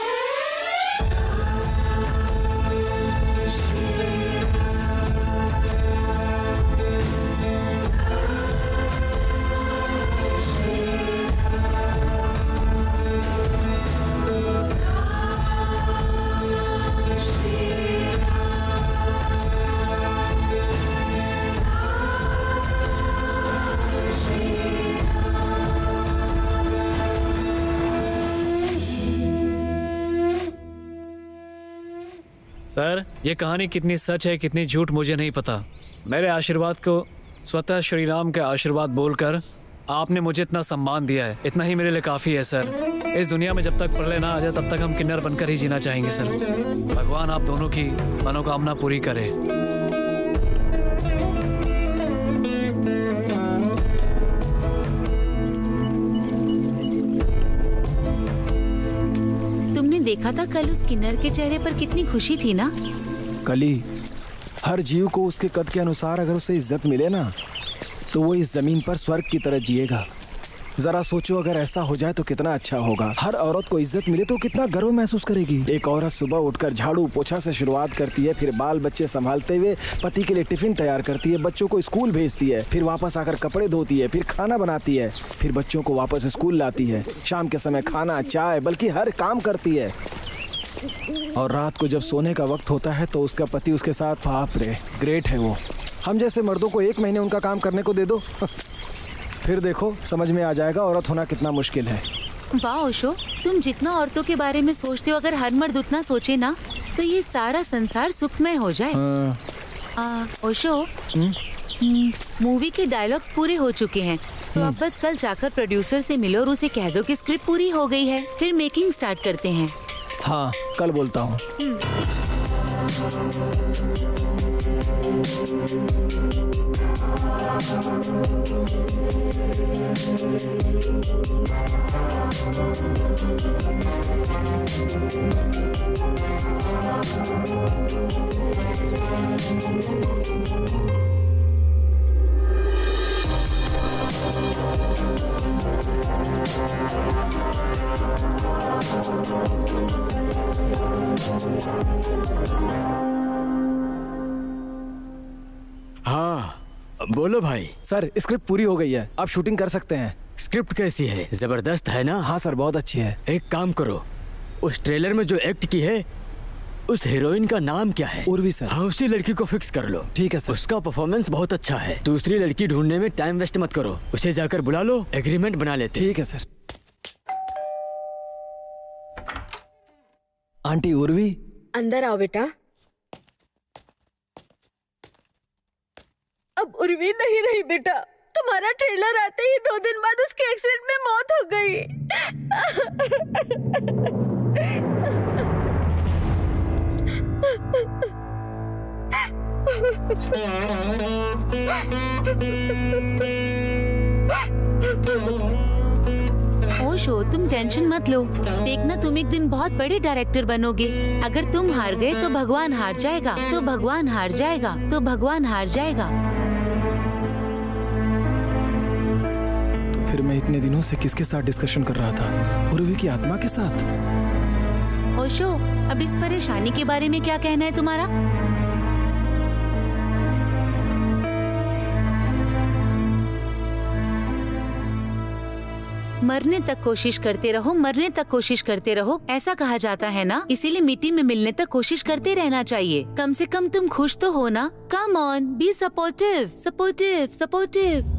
सर, ये कहानी कितनी सच है कितनी झूठ मुझे नहीं पता। मेरे आशीर्वाद को स्वतः श्री राम के आशीर्वाद बोलकर आपने मुझे इतना सम्मान दिया है, इतना ही मेरे लिए काफ़ी है सर। इस दुनिया में जब तक प्रलय ना आ जाए तब तक हम किन्नर बनकर ही जीना चाहेंगे सर। भगवान आप दोनों की मनोकामना पूरी करे। देखा था कल उस किन्नर के चेहरे पर कितनी खुशी थी ना। कली, हर जीव को उसके कद के अनुसार अगर उसे इज्जत मिले ना तो वो इस जमीन पर स्वर्ग की तरह जिएगा। जरा सोचो, अगर ऐसा हो जाए तो कितना अच्छा होगा। हर औरत को इज्जत मिले तो कितना गर्व महसूस करेगी। एक औरत सुबह उठकर झाड़ू पोछा से शुरुआत करती है, फिर बाल बच्चे संभालते हुए पति के लिए टिफिन तैयार करती है, बच्चों को स्कूल भेजती है, फिर वापस आकर कपड़े धोती है, फिर खाना बनाती है, फिर बच्चों को वापस स्कूल लाती है, शाम के समय खाना, चाय, बल्कि हर काम करती है। और रात को जब सोने का वक्त होता है तो उसका पति उसके साथ, बाप रे, ग्रेट है वो। हम जैसे मर्दों को 1 महीने उनका काम करने को दे दो फिर देखो समझ में आ जाएगा औरत होना कितना मुश्किल है। वाह ओशो, तुम जितना औरतों के बारे में सोचते हो, अगर हर मर्द उतना सोचे ना तो ये सारा संसार सुखमय हो जाए। ओशो, मूवी के डायलॉग्स पूरे हो चुके हैं, तो अब बस कल जाकर प्रोड्यूसर से मिलो और उसे कह दो कि स्क्रिप्ट पूरी हो गई है, फिर मेकिंग स्टार्ट करते हैं। हाँ, कल बोलता हूँ। हाँ, बोलो भाई। सर, स्क्रिप्ट पूरी हो गई है, आप शूटिंग कर सकते हैं। स्क्रिप्ट कैसी है? जबरदस्त है ना? हाँ सर, बहुत अच्छी है। एक काम करो, उस ट्रेलर में जो एक्ट की है उस हीरोइन का नाम क्या है? उर्वी सर। हाँ, उसी लड़की को फिक्स कर लो। ठीक है सर। उसका परफॉर्मेंस बहुत अच्छा है। दूसरी लड़की ढूंढने में टाइम वेस्ट मत करो, उसे जाकर बुला लो, एग्रीमेंट बना लेते। ठीक है सर। आंटी उर्वी, अंदर आओ बेटा। अब उर्वी नहीं रही बेटा, तुम्हारा ट्रेलर आते ही 2 दिन बाद उसके एक्सीडेंट में मौत हो गई। ओशो, तुम टेंशन मत लो, देखना तुम एक दिन बहुत बड़े डायरेक्टर बनोगे। अगर तुम हार गए तो भगवान हार जाएगा, तो भगवान हार जाएगा, तो भगवान हार जाएगा। तो फिर मैं इतने दिनों से किसके साथ डिस्कशन कर रहा था? उर्वी की आत्मा के साथ। ओशो, अब इस परेशानी के बारे में क्या कहना है तुम्हारा? मरने तक कोशिश करते रहो, मरने तक कोशिश करते रहो, ऐसा कहा जाता है ना। इसीलिए मिट्टी में मिलने तक कोशिश करते रहना चाहिए। कम से कम तुम खुश तो हो ना। Come on, be supportive, supportive, supportive.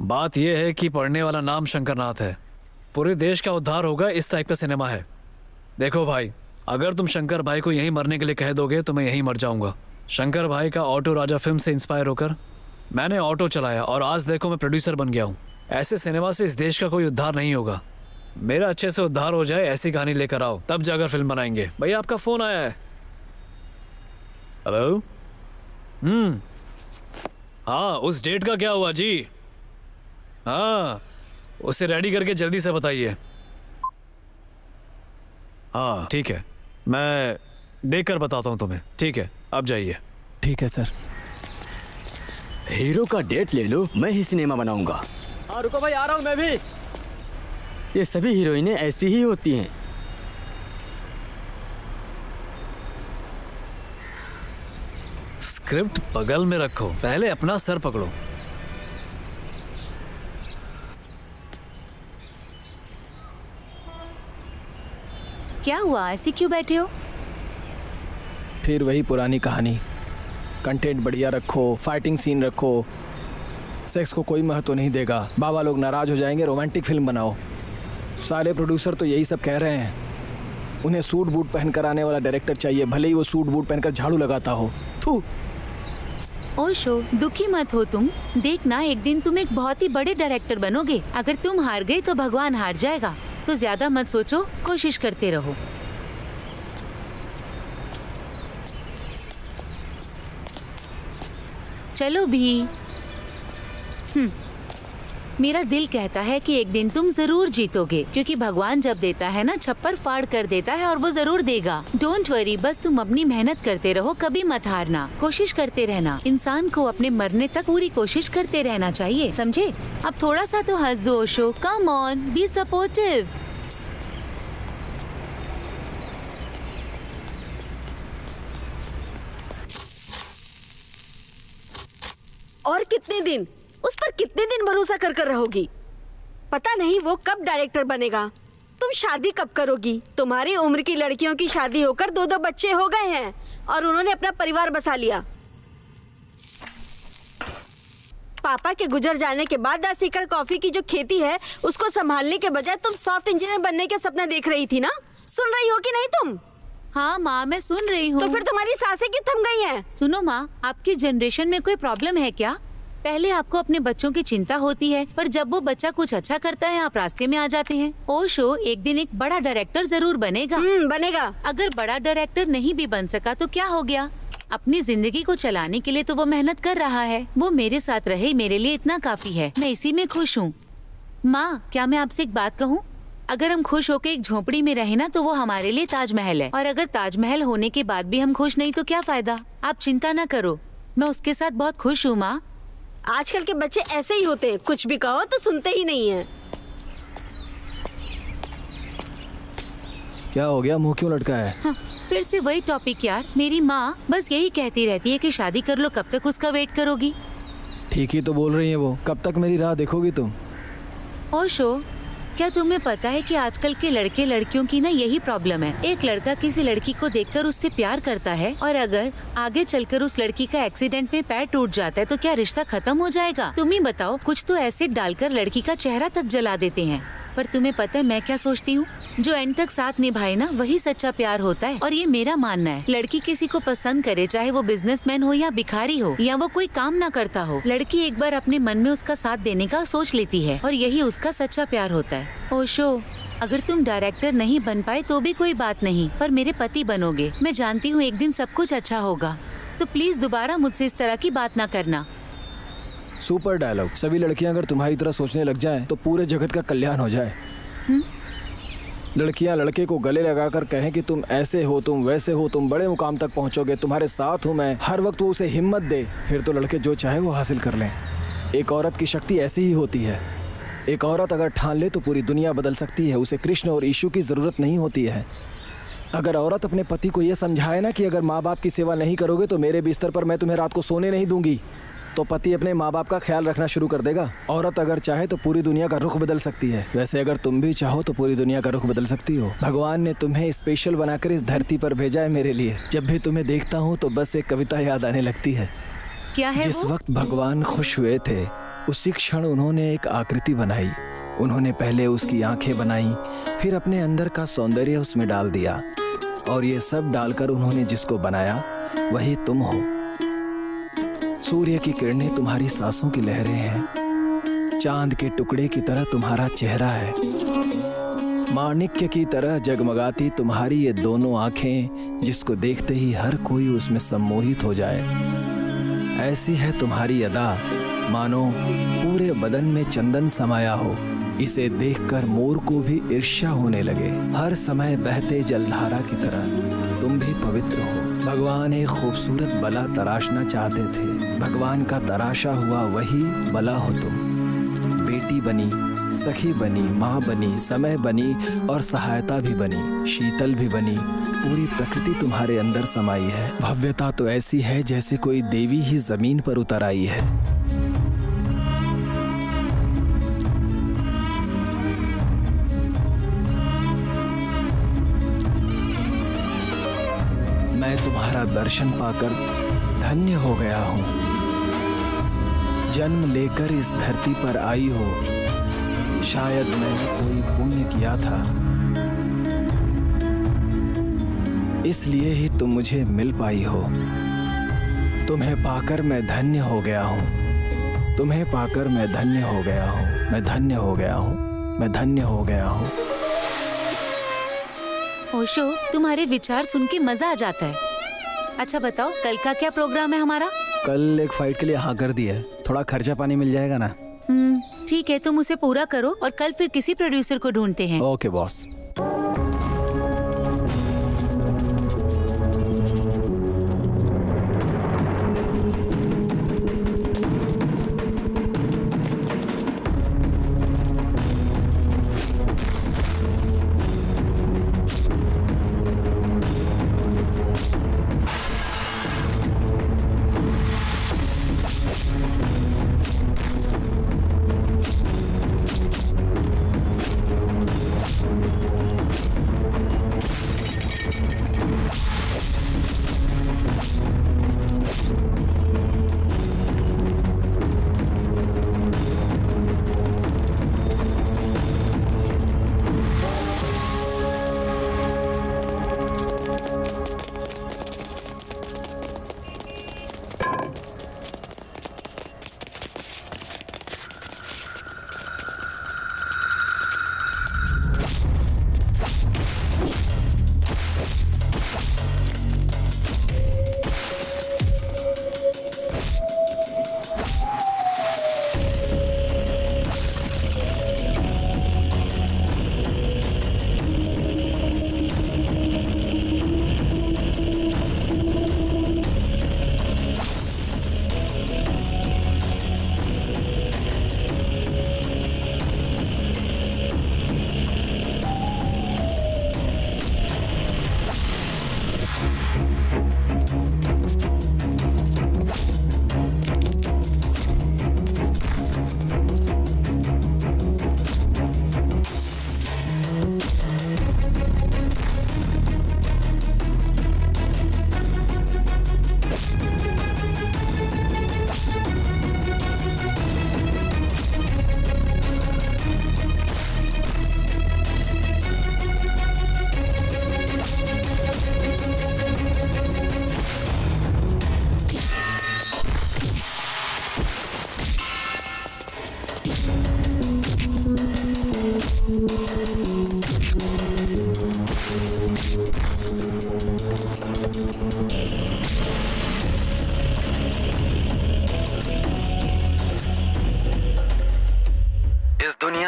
बात यह है कि पढ़ने वाला नाम शंकरनाथ है। पूरे देश का उद्धार होगा, इस टाइप का सिनेमा है। देखो भाई, अगर तुम शंकर भाई को यहीं मरने के लिए कह दोगे तो मैं यहीं मर जाऊंगा। शंकर भाई का ऑटो राजा फिल्म से इंस्पायर होकर मैंने ऑटो चलाया और आज देखो मैं प्रोड्यूसर बन गया हूँ। ऐसे सिनेमा से इस देश का कोई उद्धार नहीं होगा। मेरा अच्छे से उद्धार हो जाए ऐसी कहानी लेकर आओ, तब जाकर फिल्म बनाएंगे। भैया आपका फोन आया है। हेलो। हाँ, उस डेट का क्या हुआ जी? हाँ, उसे रेडी करके जल्दी से बताइए। हाँ ठीक है, मैं देख कर बताता हूँ तुम्हें। ठीक है, अब जाइए। ठीक है सर। हीरो का डेट ले लो, मैं ही सिनेमा बनाऊंगा। हाँ रुको भाई, आ रहा हूँ मैं भी। ये सभी हीरोइनें ऐसी ही होती हैं। स्क्रिप्ट बगल में रखो, पहले अपना सर पकड़ो। क्या हुआ, ऐसे क्यों बैठे हो? फिर वही पुरानी कहानी। कंटेंट बढ़िया रखो, फाइटिंग सीन रखो, सेक्स को कोई महत्व नहीं देगा, बाबा लोग नाराज हो जाएंगे, रोमांटिक फिल्म बनाओ। सारे प्रोड्यूसर तो यही सब कह रहे हैं। उन्हें सूट बूट पहनकर आने वाला डायरेक्टर चाहिए, भले ही वो सूट बूट पहनकर झाड़ू लगाता हो। थू। ओशो, दुखी मत हो तुम। देखना, एक दिन तुम एक बहुत ही बड़े डायरेक्टर बनोगे। अगर तुम हार गए तो भगवान हार जाएगा। तो ज्यादा मत सोचो, कोशिश करते रहो। चलो भी। मेरा दिल कहता है कि एक दिन तुम जरूर जीतोगे, क्योंकि भगवान जब देता है ना, छप्पर फाड़ कर देता है और वो जरूर देगा। डोंट वरी, बस तुम अपनी मेहनत करते रहो, कभी मत हारना, कोशिश करते रहना। इंसान को अपने मरने तक पूरी कोशिश करते रहना चाहिए, समझे? अब थोड़ा सा तो हंस दो Osho, come on, be supportive. और कितने दिन, उस पर कितने दिन भरोसा कर कर रहोगी? पता नहीं वो कब डायरेक्टर बनेगा। तुम शादी कब करोगी? तुम्हारी उम्र की लड़कियों की शादी होकर 2-2 बच्चे हो गए हैं और उन्होंने अपना परिवार बसा लिया। पापा के गुजर जाने के बाद 10 एकड़ कॉफी की जो खेती है उसको संभालने के बजाय तुम सॉफ्ट इंजीनियर बनने के सपना देख रही थी ना? सुन रही हो कि नहीं तुम? हाँ माँ, मैं सुन रही हूँ। तो फिर तुम्हारी सांसें क्यों थम गई हैं? सुनो माँ, आपकी जनरेशन में कोई प्रॉब्लम है क्या? पहले आपको अपने बच्चों की चिंता होती है, पर जब वो बच्चा कुछ अच्छा करता है आप रास्ते में आ जाते हैं। ओशो एक दिन एक बड़ा डायरेक्टर जरूर बनेगा। बनेगा। अगर बड़ा डायरेक्टर नहीं भी बन सका तो क्या हो गया? अपनी जिंदगी को चलाने के लिए तो वो मेहनत कर रहा है। वो मेरे साथ रहे, मेरे लिए इतना काफी है। मैं इसी में खुश हूँ। माँ, क्या मैं आपसे एक बात कहूँ? अगर हम खुश होकर एक झोपड़ी में रहे ना तो वो हमारे लिए ताजमहल है, और अगर ताजमहल होने के बाद भी हम खुश नहीं तो क्या फायदा। आप चिंता ना करो, मैं उसके साथ बहुत खुश हूँ माँ। आजकल के बच्चे ऐसे ही होते हैं, कुछ भी कहो तो सुनते ही नहीं है। क्या हो गया, मुंह क्यों लटका है? हाँ, फिर से वही टॉपिक यार। मेरी माँ बस यही कहती रहती है कि शादी कर लो, कब तक उसका वेट करोगी। ठीक ही तो बोल रही है वो, कब तक मेरी राह देखोगी तुम? ओशो, क्या तुम्हें पता है कि आजकल के लड़के लड़कियों की ना यही प्रॉब्लम है। एक लड़का किसी लड़की को देखकर उससे प्यार करता है, और अगर आगे चलकर उस लड़की का एक्सीडेंट में पैर टूट जाता है तो क्या रिश्ता खत्म हो जाएगा? तुम ही बताओ, कुछ तो एसिड डालकर लड़की का चेहरा तक जला देते हैं। पर तुम्हें पता है मैं क्या सोचती हूँ? जो एंड तक साथ निभाए ना वही सच्चा प्यार होता है। और ये मेरा मानना है। लड़की किसी को पसंद करे, चाहे वो बिजनेसमैन हो या भिखारी हो या वो कोई काम ना करता हो, लड़की एक बार अपने मन में उसका साथ देने का सोच लेती है, और यही उसका सच्चा प्यार होता है। ओशो, अगर तुम डायरेक्टर नहीं बन पाए तो भी कोई बात नहीं, पर मेरे पति बनोगे। मैं जानती हूँ एक दिन सब कुछ अच्छा होगा, तो प्लीज दोबारा मुझसे इस तरह की बात ना करना। Super dialogue. सभी लड़कियां अगर तुम्हारी तरह सोचने लग जाएं तो पूरे जगत का कल्याण हो जाए। लड़कियां लड़के को गले लगाकर कहें कि तुम ऐसे हो, तुम वैसे हो, तुम बड़े मुकाम तक पहुंचोगे, तुम्हारे साथ हूं मैं, हर वक्त वो उसे हिम्मत दे, फिर तो लड़के जो चाहे वो हासिल कर लें। एक औरत की शक्ति ऐसी ही होती है। एक औरत अगर ठान ले तो पूरी दुनिया बदल सकती है। उसे कृष्ण और यीशु की ज़रूरत नहीं होती है। अगर औरत अपने पति को ये समझाए ना कि अगर माँ बाप की सेवा नहीं करोगे तो मेरे बिस्तर पर मैं तुम्हें रात को सोने नहीं दूंगी, तो पति अपने माँ बाप का ख्याल रखना शुरू कर देगा। औरत अगर चाहे तो पूरी दुनिया का रुख बदल सकती है। वैसे अगर तुम भी चाहो तो पूरी दुनिया का रुख बदल सकती हो। भगवान ने तुम्हें स्पेशल बनाकर इस धरती पर भेजा है मेरे लिए। जब भी तुम्हें देखता हूँ तो बस एक कविता याद आने लगती है। क्या है जिस वो? वक्त भगवान खुश हुए थे उसी क्षण उन्होंने एक आकृति बनाई। उन्होंने पहले उसकी आंखें बनाई, फिर अपने अंदर का सौंदर्य उसमें डाल दिया, और ये सब डालकर उन्होंने जिसको बनाया वही तुम हो। सूर्य की किरणें तुम्हारी सांसों की लहरें हैं। चांद के टुकड़े की तरह तुम्हारा चेहरा है। माणिक्य की तरह जगमगाती तुम्हारी ये दोनों आंखें, जिसको देखते ही हर कोई उसमें सम्मोहित हो जाए। ऐसी है तुम्हारी अदा, मानो पूरे बदन में चंदन समाया हो। इसे देखकर मोर को भी ईर्ष्या होने लगे। हर समय बहते जलधारा की तरह तुम भी पवित्र हो। भगवान एक खूबसूरत बला तराशना चाहते थे। भगवान का तराशा हुआ वही बला हो तुम। बेटी बनी, सखी बनी, माँ बनी, समय बनी और सहायता भी बनी, शीतल भी बनी। पूरी प्रकृति तुम्हारे अंदर समाई है। भव्यता तो ऐसी है जैसे कोई देवी ही जमीन पर उतर आई है। मैं तुम्हारा दर्शन पाकर धन्य हो गया हूँ। जन्म लेकर इस धरती पर आई हो, शायद मैंने कोई पुण्य किया था, इसलिए ही तुम मुझे मिल पाई हो। तुम्हें पाकर मैं धन्य हो गया हूँ। तुम्हें पाकर मैं धन्य हो गया हूँ। मैं धन्य हो गया हूँ। मैं धन्य हो गया हूँ। ओशो, तुम्हारे विचार सुन के मजा आ जाता है। अच्छा बताओ, कल का क्या प्रोग्राम है हमारा? कल एक फाइट के लिए हाँ कर दिया है। थोड़ा खर्चा पानी मिल जाएगा ना? ठीक है, तुम उसे पूरा करो और कल फिर किसी प्रोड्यूसर को ढूंढते हैं। Okay boss.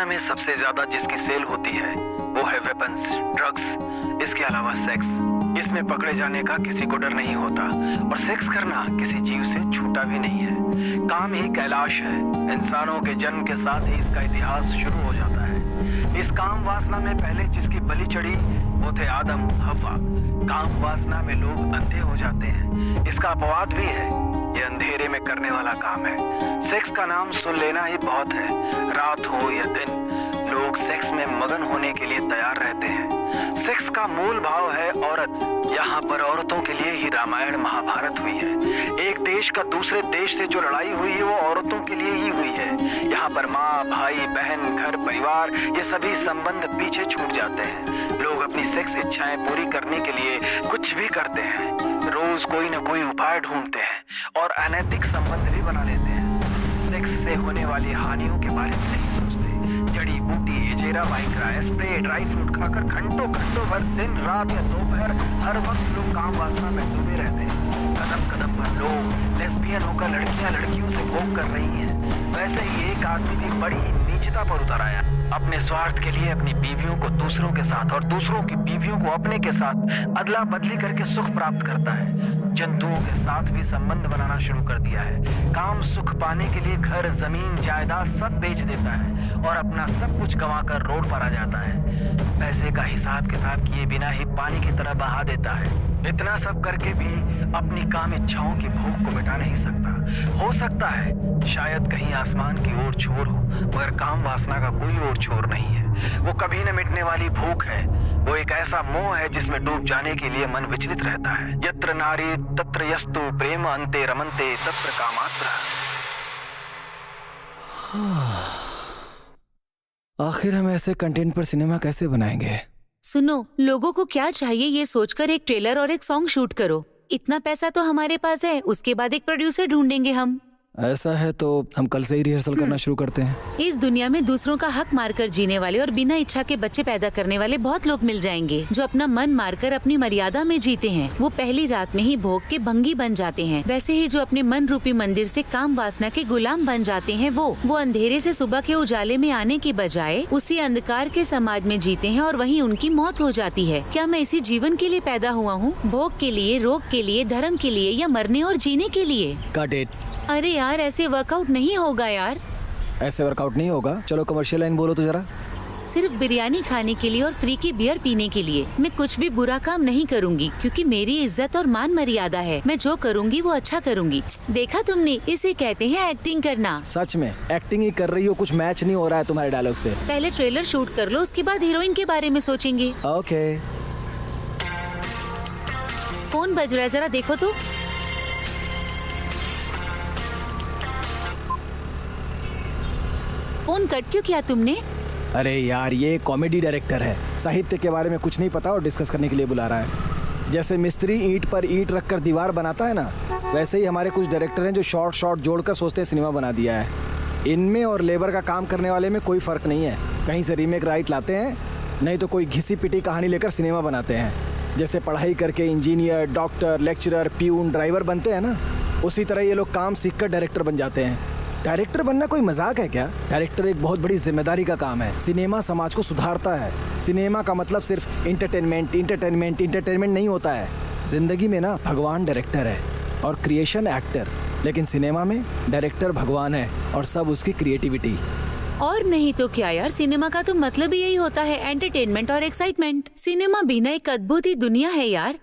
दुनिया में सबसे ज्यादा जिसकी सेल होती है वो है वेपन्स, ड्रग्स, इसके अलावा सेक्स। इसमें पकड़े जाने का किसी को डर नहीं होता और सेक्स करना किसी जीव से छूटा भी नहीं है। काम ही कैलाश है। इंसानों के जन्म के साथ ही इसका इतिहास शुरू हो जाता है। इस काम वासना में पहले जिसकी बलि चढ़ी वो थे आदम हव्वा। काम वासना में लोग अंधे हो जाते हैं। इसका अपवाद भी है, ये अंधेरे में करने वाला काम है। सेक्स का नाम सुन लेना ही बहुत है। रात हो या दिन, लोग सेक्स में मगन होने के लिए तैयार रहते हैं। सेक्स का मूल भाव है औरत। यहाँ पर औरतों के लिए ही रामायण महाभारत हुई है। एक देश का दूसरे देश से जो लड़ाई हुई है वो औरतों के लिए ही हुई है। यहाँ पर माँ, भाई, बहन, घर, परिवार, ये सभी संबंध पीछे छूट जाते हैं। लोग अपनी सेक्स इच्छाएं पूरी करने के लिए कुछ भी करते हैं। रोज कोई न कोई उपाय ढूंढते हैं और अनैतिक संबंध भी बना लेते हैं। सेक्स से होने वाली हानियों के बारे में नहीं सोचते। जड़ी बूटी, एजेरा, वाइग्रा, स्प्रे, ड्राई फ्रूट खाकर घंटों भर दिन रात या दोपहर हर वक्त लोग काम वासना में डूबे रहते हैं। कदम कदम पर लोग लेस्बियन होकर लड़कियां लड़कियों से भोग कर रही हैं। वैसे ही एक आदमी भी बड़ी नीचता पर उतर आया। अपने स्वार्थ के लिए अपनी बीवियों को दूसरों के साथ और दूसरों की बीवियों को अपने के साथ अदला बदली करके सुख प्राप्त करता है। जंतुओं के साथ भी संबंध बनाना शुरू कर दिया है। काम सुख पाने के लिए घर, जमीन, जायदाद सब बेच देता है और अपना सब कुछ गंवाकर रोड पर आ जाता है। पैसे का हिसाब किताब किए बिना ही पानी की तरह बहा देता है। इतना सब करके भी अपनी काम इच्छाओं की भूख को मिटा नहीं सकता। हो सकता है शायद कहीं आसमान की ओर छोर हो, मगर काम वासना का कोई और छोर नहीं है। वो कभी न मिटने वाली भूख है। वो एक ऐसा मोह है जिसमें डूब जाने के लिए मन विचलित रहता है। यत्र नारी तत्र यस्तु प्रेम अन्ते रमन्ते तत्र कामात्र। आखिर हम ऐसे कंटेंट पर सिनेमा कैसे बनाएंगे? सुनो, लोगों को क्या चाहिए ये सोचकर एक ट्रेलर और एक सॉन्ग शूट करो। इतना पैसा तो हमारे पास है, उसके बाद एक प्रोड्यूसर ढूंढेंगे हम। ऐसा है तो हम कल से ही रिहर्सल करना शुरू करते हैं। इस दुनिया में दूसरों का हक मारकर जीने वाले और बिना इच्छा के बच्चे पैदा करने वाले बहुत लोग मिल जाएंगे जो अपना मन मारकर अपनी मर्यादा में जीते हैं। वो पहली रात में ही भोग के भंगी बन जाते हैं। वैसे ही जो अपने मन रूपी मंदिर से काम वासना के गुलाम बन जाते हैं, वो अंधेरे से सुबह के उजाले में आने की बजाय उसी अंधकार के समाज में जीते हैं और वहीं उनकी मौत हो जाती है। क्या मैं इसी जीवन के लिए पैदा हुआ हूँ? भोग के लिए, रोग के लिए, धर्म के लिए या मरने और जीने के लिए? Got it. अरे यार, ऐसे वर्कआउट नहीं होगा यार। ऐसे वर्कआउट नहीं होगा। चलो कमर्शियल लाइन बोलो तो जरा। सिर्फ बिरयानी खाने के लिए और फ्री की बियर पीने के लिए मैं कुछ भी बुरा काम नहीं करूंगी, क्योंकि मेरी इज्जत और मान मर्यादा है। मैं जो करूंगी वो अच्छा करूंगी। देखा तुमने, इसे कहते हैं एक्टिंग करना। सच में एक्टिंग ही कर रही हो, कुछ मैच नहीं हो रहा है तुम्हारे डायलॉग से। पहले ट्रेलर शूट कर लो, उसके बाद हीरोइन के बारे में सोचेंगे। ओके। फोन बज रहा है, जरा देखो तो। फोन कट क्यों किया तुमने? अरे यार, ये कॉमेडी डायरेक्टर है, साहित्य के बारे में कुछ नहीं पता और डिस्कस करने के लिए बुला रहा है। जैसे मिस्त्री ईंट पर ईंट रखकर दीवार बनाता है ना, वैसे ही हमारे कुछ डायरेक्टर हैं जो शॉर्ट जोड़कर सोचते हैं सिनेमा बना दिया है। इनमें और लेबर का काम करने वाले में कोई फर्क नहीं है। कहीं से रीमेक राइट लाते हैं, नहीं तो कोई घिसी पिटी कहानी लेकर सिनेमा बनाते हैं। जैसे पढ़ाई करके engineer, doctor, lecturer, peon, driver बनते हैं ना, उसी तरह ये लोग काम सीखकर डायरेक्टर बन जाते हैं। डायरेक्टर बनना कोई मजाक है क्या? डायरेक्टर एक बहुत बड़ी जिम्मेदारी का काम है। सिनेमा समाज को सुधारता है। सिनेमा का मतलब सिर्फ इंटरटेनमेंट नहीं होता है। जिंदगी में ना भगवान डायरेक्टर है और क्रिएशन एक्टर, लेकिन सिनेमा में डायरेक्टर भगवान है और सब उसकी क्रिएटिविटी। और नहीं तो क्या यार, सिनेमा का तो मतलब ही यही होता है, एंटरटेनमेंट और एक्साइटमेंट। सिनेमा भी ना एक अद्भुत ही दुनिया है यार।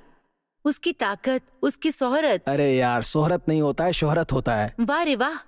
उसकी ताकत, उसकी शोहरत। अरे यार, शोहरत नहीं होता है, शोहरत होता है। वाह रे वाह।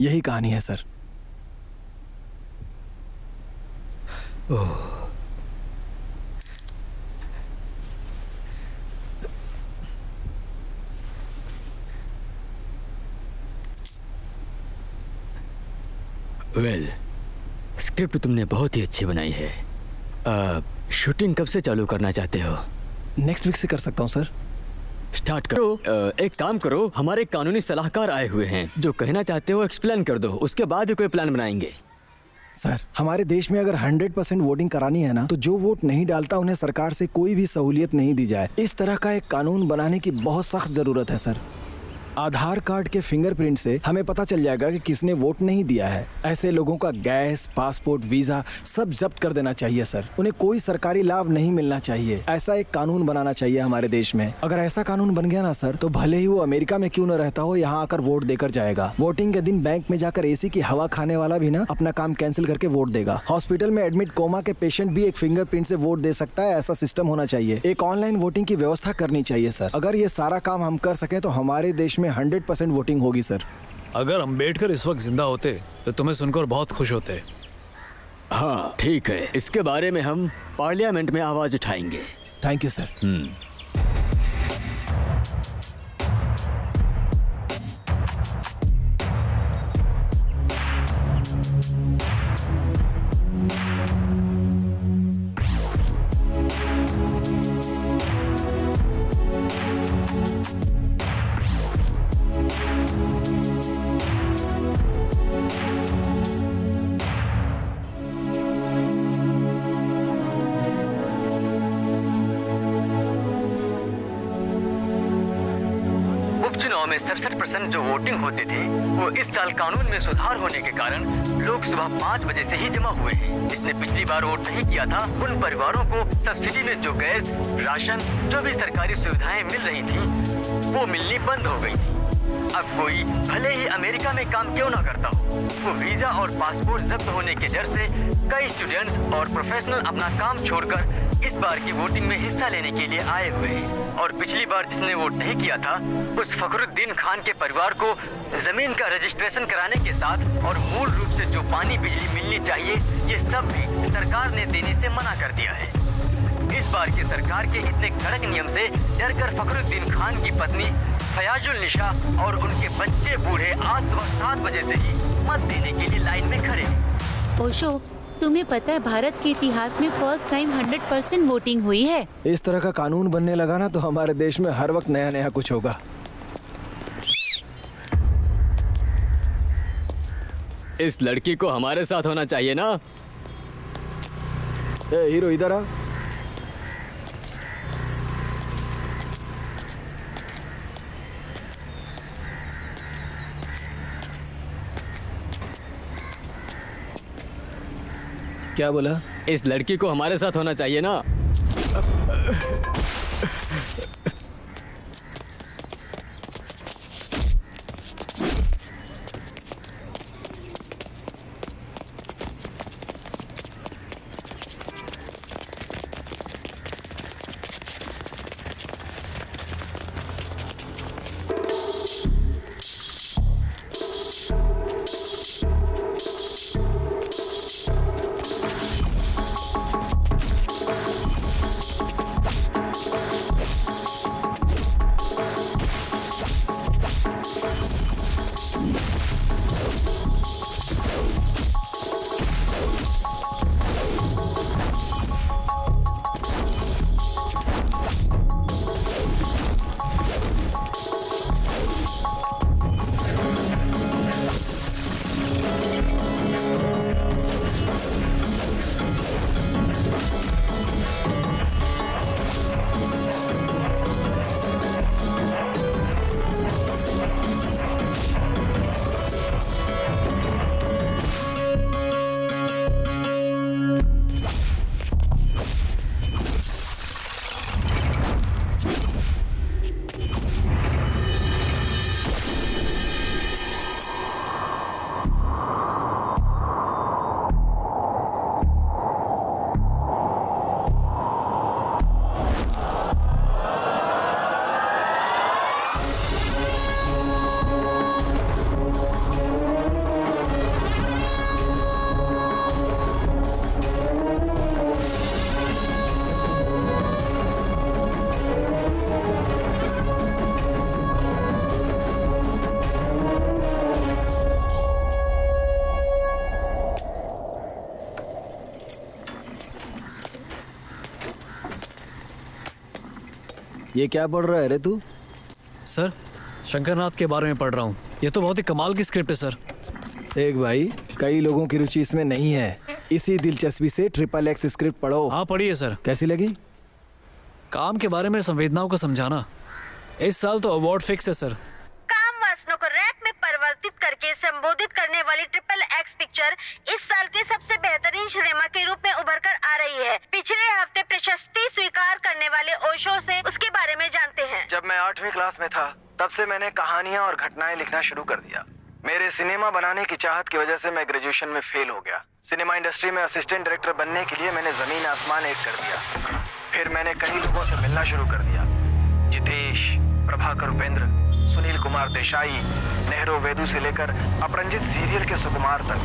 यही कहानी है सर। वेल, स्क्रिप्ट तुमने बहुत ही अच्छी बनाई है। शूटिंग कब से चालू करना चाहते हो? नेक्स्ट वीक से कर सकता हूँ सर। स्टार्ट करो। एक काम करो, हमारे कानूनी सलाहकार आए हुए हैं, जो कहना चाहते हो एक्सप्लेन कर दो, उसके बाद ही कोई प्लान बनाएंगे। सर, हमारे देश में अगर 100% वोटिंग करानी है ना, तो जो वोट नहीं डालता उन्हें सरकार से कोई भी सहूलियत नहीं दी जाए। इस तरह का एक कानून बनाने की बहुत सख्त जरूरत है सर। आधार कार्ड के फिंगरप्रिंट से हमें पता चल जाएगा कि किसने वोट नहीं दिया है। ऐसे लोगों का गैस, पासपोर्ट, वीजा सब जब्त कर देना चाहिए सर। उन्हें कोई सरकारी लाभ नहीं मिलना चाहिए। ऐसा एक कानून बनाना चाहिए हमारे देश में। अगर ऐसा कानून बन गया ना सर, तो भले ही वो अमेरिका में क्यों न रहता हो, यहाँ आकर वोट देकर जाएगा। वोटिंग के दिन बैंक में जाकर एसी की हवा खाने वाला भी ना अपना काम कैंसिल करके वोट देगा। हॉस्पिटल में एडमिट कोमा के पेशेंट भी एक फिंगरप्रिंट से वोट दे सकता है। ऐसा सिस्टम होना चाहिए। एक ऑनलाइन वोटिंग की व्यवस्था करनी चाहिए सर। अगर ये सारा काम हम कर सके तो हमारे देश में 100% वोटिंग होगी सर। अगर अम्बेडकर इस वक्त जिंदा होते तो तुम्हें सुनकर बहुत खुश होते। हाँ ठीक है, इसके बारे में हम पार्लियामेंट में आवाज उठाएंगे। Thank you sir. उपचुनाव में 67% जो वोटिंग होती थी, वो इस साल कानून में सुधार होने के कारण लोग सुबह 5 बजे से ही जमा हुए हैं। जिसने पिछली बार वोट नहीं किया था, उन परिवारों को सब्सिडी में जो गैस, राशन, जो भी सरकारी सुविधाएं मिल रही थी, वो मिलनी बंद हो गई थी। अब कोई भले ही अमेरिका में काम क्यों ना करता हो, वो वीजा और पासपोर्ट जब्त होने के डर से कई स्टूडेंट और प्रोफेशनल अपना काम छोड़कर इस बार की वोटिंग में हिस्सा लेने के लिए आए हुए हैं। और पिछली बार जिसने वोट नहीं किया था, उस फखरुद्दीन खान के परिवार को जमीन का रजिस्ट्रेशन कराने के साथ और मूल रूप से जो पानी बिजली मिलनी चाहिए, ये सब भी सरकार ने देने से मना कर दिया है। इस बार की सरकार के इतने कड़क नियम से डरकर फखरुद्दीन खान की पत्नी फयाजुल निशा और उनके बच्चे बूढ़े आज सुबह 7 बजे से ही मत देने के लिए लाइन में खड़े। ओशो, तुम्हें पता है भारत के इतिहास में फर्स्ट टाइम 100% वोटिंग हुई है। इस तरह का कानून बनने लगा ना, तो हमारे देश में हर वक्त नया नया कुछ होगा। इस लड़की को हमारे साथ होना चाहिए ना। ए हीरो, इधर आ। क्या बोला? इस लड़की को हमारे साथ होना चाहिए ना। ये क्या पढ़ रहा है रे तू? सर, शंकरनाथ के बारे में पढ़ रहा हूँ। ये तो बहुत ही कमाल की स्क्रिप्ट है सर। देख भाई, कई लोगों की रुचि इसमें नहीं है। इसी दिलचस्पी से XXX स्क्रिप्ट पढ़ो। हाँ पढ़िए सर। कैसी लगी? काम के बारे में संवेदनाओं को समझाना। इस साल तो अवार्ड फिक्स है सर। काम वासनों को रैप में परिवर्तित करके संबोधित करने वाली XXX पिक्चर इस साल के सबसे बेहतरीन सिनेमा के रूप में उभर कर आ रही है। पिछले हफ्ते प्रशस्ति स्वीकार करने वाले ओशो से उसके बारे में जानते हैं। जब मैं 8वीं क्लास में था तब से मैंने कहानियां और घटनाएं लिखना शुरू कर दिया। मेरे सिनेमा बनाने की चाहत की वजह से मैं ग्रेजुएशन में फेल हो गया। सिनेमा इंडस्ट्री में असिस्टेंट डायरेक्टर बनने के लिए मैंने जमीन आसमान एक कर दिया। फिर मैंने कई लोगों से मिलना शुरू कर दिया। जितेश, प्रभाकर उपेंद्र, सुनील कुमार देसाई, नेहरू वेदु से लेकर अपरंजित सीरियल के सुकुमार तक,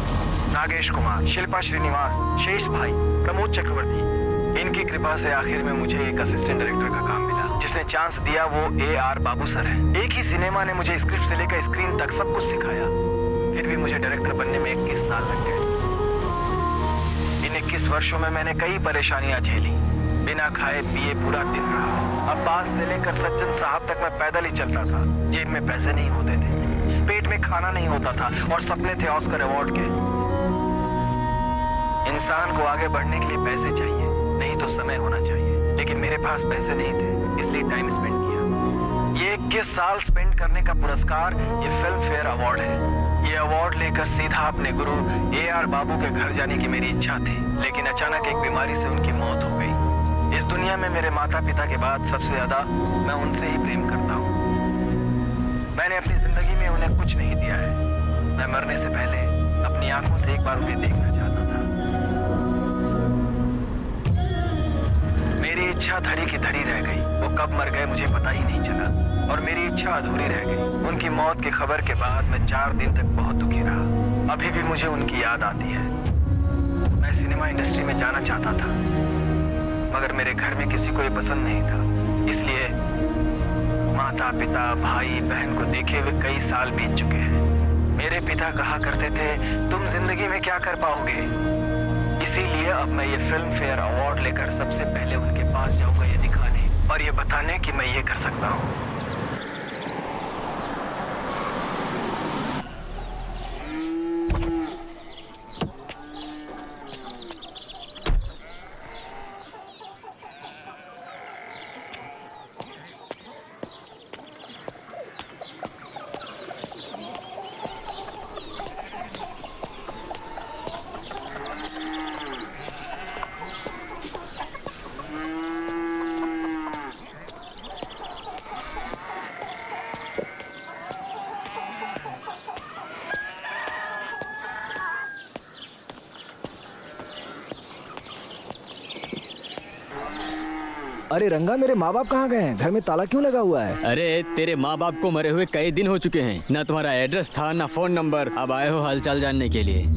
नागेश कुमार, शिल्पा श्रीनिवास, शेष भाई, प्रमोद चक्रवर्ती। इनकी कृपा से आखिर में मुझे एक असिस्टेंट डायरेक्टर का काम मिला। जिसने चांस दिया वो AR बाबू सर है। एक ही सिनेमा ने मुझे स्क्रिप्ट से लेकर स्क्रीन तक सब कुछ सिखाया। फिर भी मुझे डायरेक्टर बनने में 21 साल लग गए। इन 21 वर्षों में मैंने कई परेशानियां झेली। बिना खाए पिए पूरा दिन रहा। अब्बास से लेकर सज्जन साहब तक मैं पैदल ही चलता था। जेब में पैसे नहीं होते थे, पेट में खाना नहीं होता था और सपने थे ऑस्कर अवार्ड के। इंसान को आगे बढ़ने के लिए पैसे चाहिए, नहीं तो समय होना चाहिए। लेकिन मेरे पास पैसे नहीं थे, इसलिए टाइम स्पेंड किया। ये 21 साल स्पेंड करने का पुरस्कार ये फिल्म फेयर अवार्ड है। ये अवार्ड लेकर सीधा अपने गुरु AR बाबू के घर जाने की मेरी इच्छा थी, लेकिन अचानक एक बीमारी से उनकी मौत हो गई। इस दुनिया में मेरे माता पिता के बाद सबसे ज्यादा मैं उनसे ही प्रेम करता हूँ। मैंने अपनी जिंदगी में उन्हें कुछ नहीं दिया है। मैं मरने से पहले अपनी आंखों से एक बार उन्हें देखना चाहता था। मेरी इच्छा धरी की धरी रह गई। वो कब मर गए मुझे पता ही नहीं चला और मेरी इच्छा अधूरी रह गई। उनकी मौत की खबर के बाद मैं 4 दिन तक बहुत दुखी रहा। अभी भी मुझे उनकी याद आती है। मैं सिनेमा इंडस्ट्री में जाना चाहता था, मगर मेरे घर में किसी को ये पसंद नहीं था। इसलिए माता पिता भाई बहन को देखे हुए कई साल बीत चुके हैं। मेरे पिता कहा करते थे तुम जिंदगी में क्या कर पाओगे। इसीलिए अब मैं ये फिल्म फेयर अवार्ड लेकर सबसे पहले उनके पास जाऊंगा, ये दिखाने और ये बताने कि मैं ये कर सकता हूँ। अरे रंगा, मेरे माँ बाप कहाँ गए हैं? घर में ताला क्यों लगा हुआ है? अरे तेरे माँ बाप को मरे हुए कई दिन हो चुके हैं। ना तुम्हारा एड्रेस था ना फोन नंबर। अब आए हो हालचाल जानने के लिए।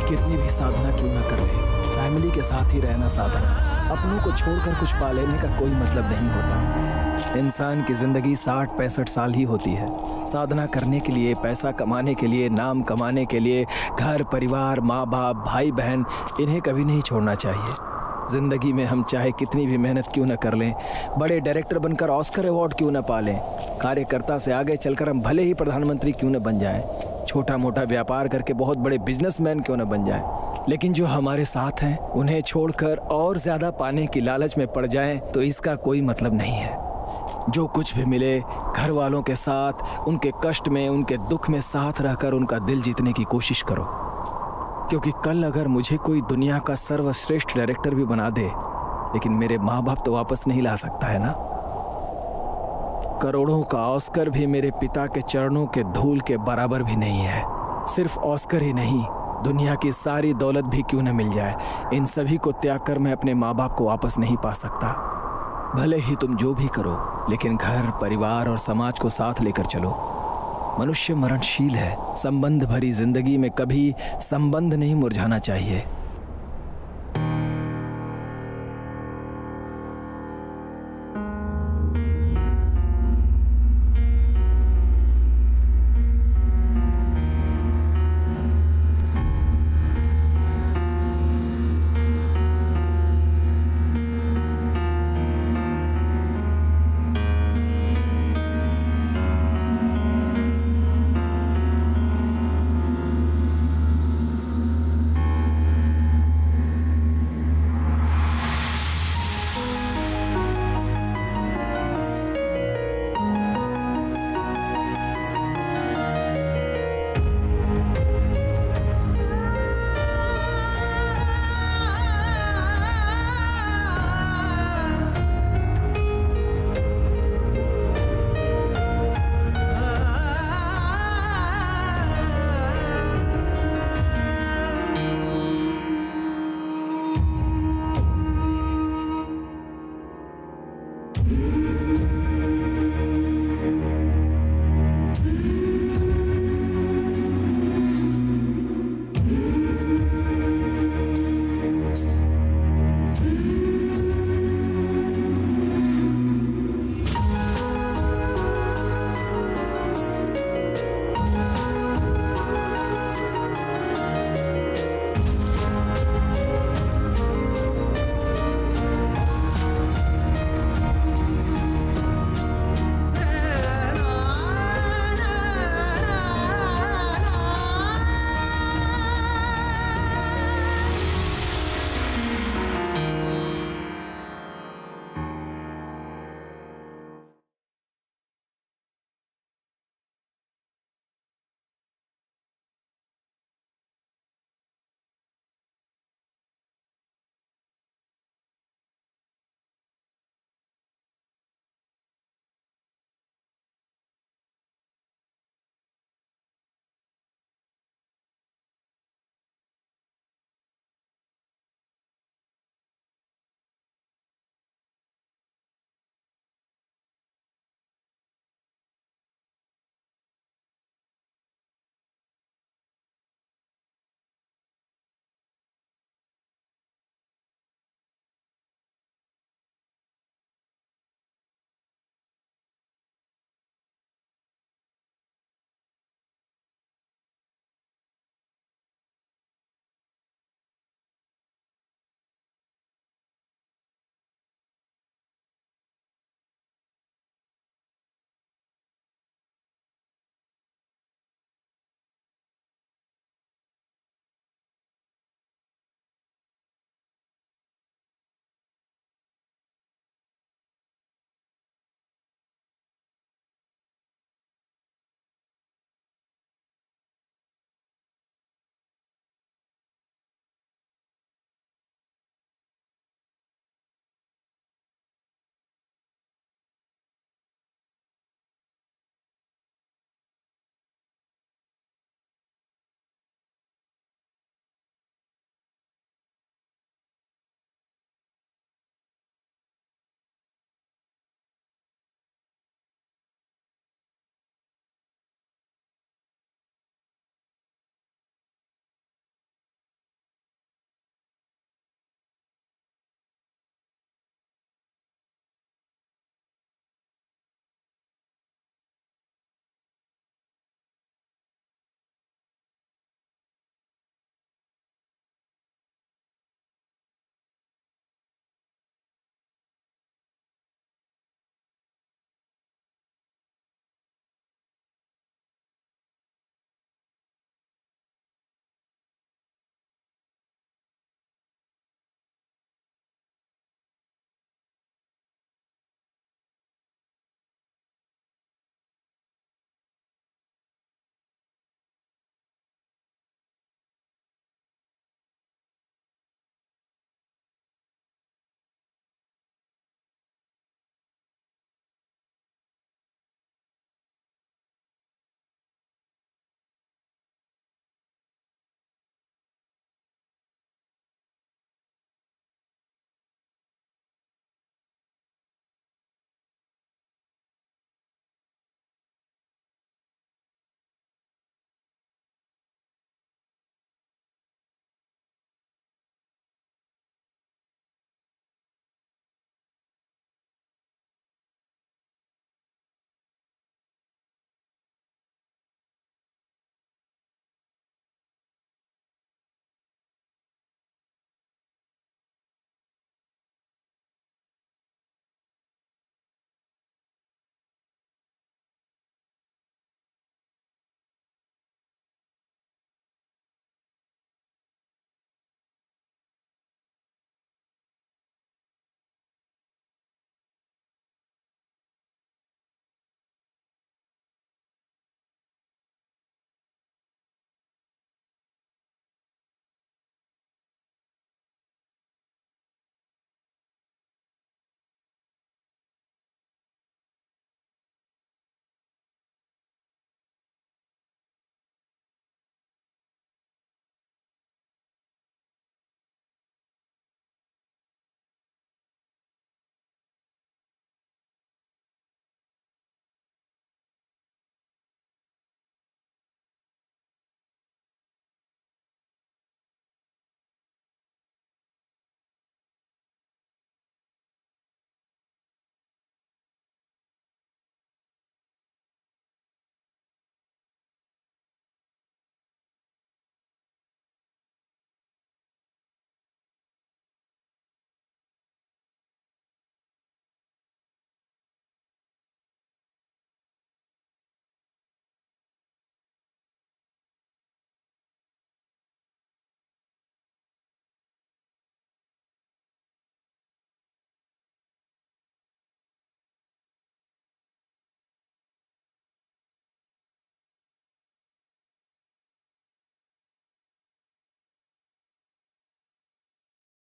कितनी भी साधना क्यों ना कर ले, फैमिली के साथ ही रहना साधना। अपनों को छोड़कर कुछ पा लेने का कोई मतलब नहीं होता। इंसान की जिंदगी 60-65 साल ही होती है। साधना करने के लिए, पैसा कमाने के लिए, नाम कमाने के लिए घर परिवार, माँ बाप, भाई बहन, इन्हें कभी नहीं छोड़ना चाहिए। जिंदगी में हम चाहे कितनी भी मेहनत क्यों न कर लें, बड़े डायरेक्टर बनकर ऑस्कर अवार्ड क्यों न पा लें, कार्यकर्ता से आगे चलकर हम भले ही प्रधानमंत्री क्यों न बन जाएं, छोटा मोटा व्यापार करके बहुत बड़े बिजनेसमैन क्यों न बन जाएं, लेकिन जो हमारे साथ हैं उन्हें छोड़कर और ज्यादा पाने की लालच में पड़ जाएं तो इसका कोई मतलब नहीं है। जो कुछ भी मिले, घर वालों के साथ, उनके कष्ट में, उनके दुख में साथ रहकर उनका दिल जीतने की कोशिश करो, क्योंकि कल अगर मुझे कोई दुनिया का सर्वश्रेष्ठ डायरेक्टर भी बना दे, लेकिन मेरे माँ बाप तो वापस नहीं ला सकता है ना। करोड़ों का ऑस्कर भी मेरे पिता के चरणों के धूल के बराबर भी नहीं है। सिर्फ ऑस्कर ही नहीं, दुनिया की सारी दौलत भी क्यों न मिल जाए, इन सभी को त्याग कर मैं अपने माँ बाप को वापस नहीं पा सकता। भले ही तुम जो भी करो, लेकिन घर, परिवार और समाज को साथ लेकर चलो। मनुष्य मरणशील है। संबंध भरी जिंदगी में कभी संबंध नहीं मुरझाना चाहिए।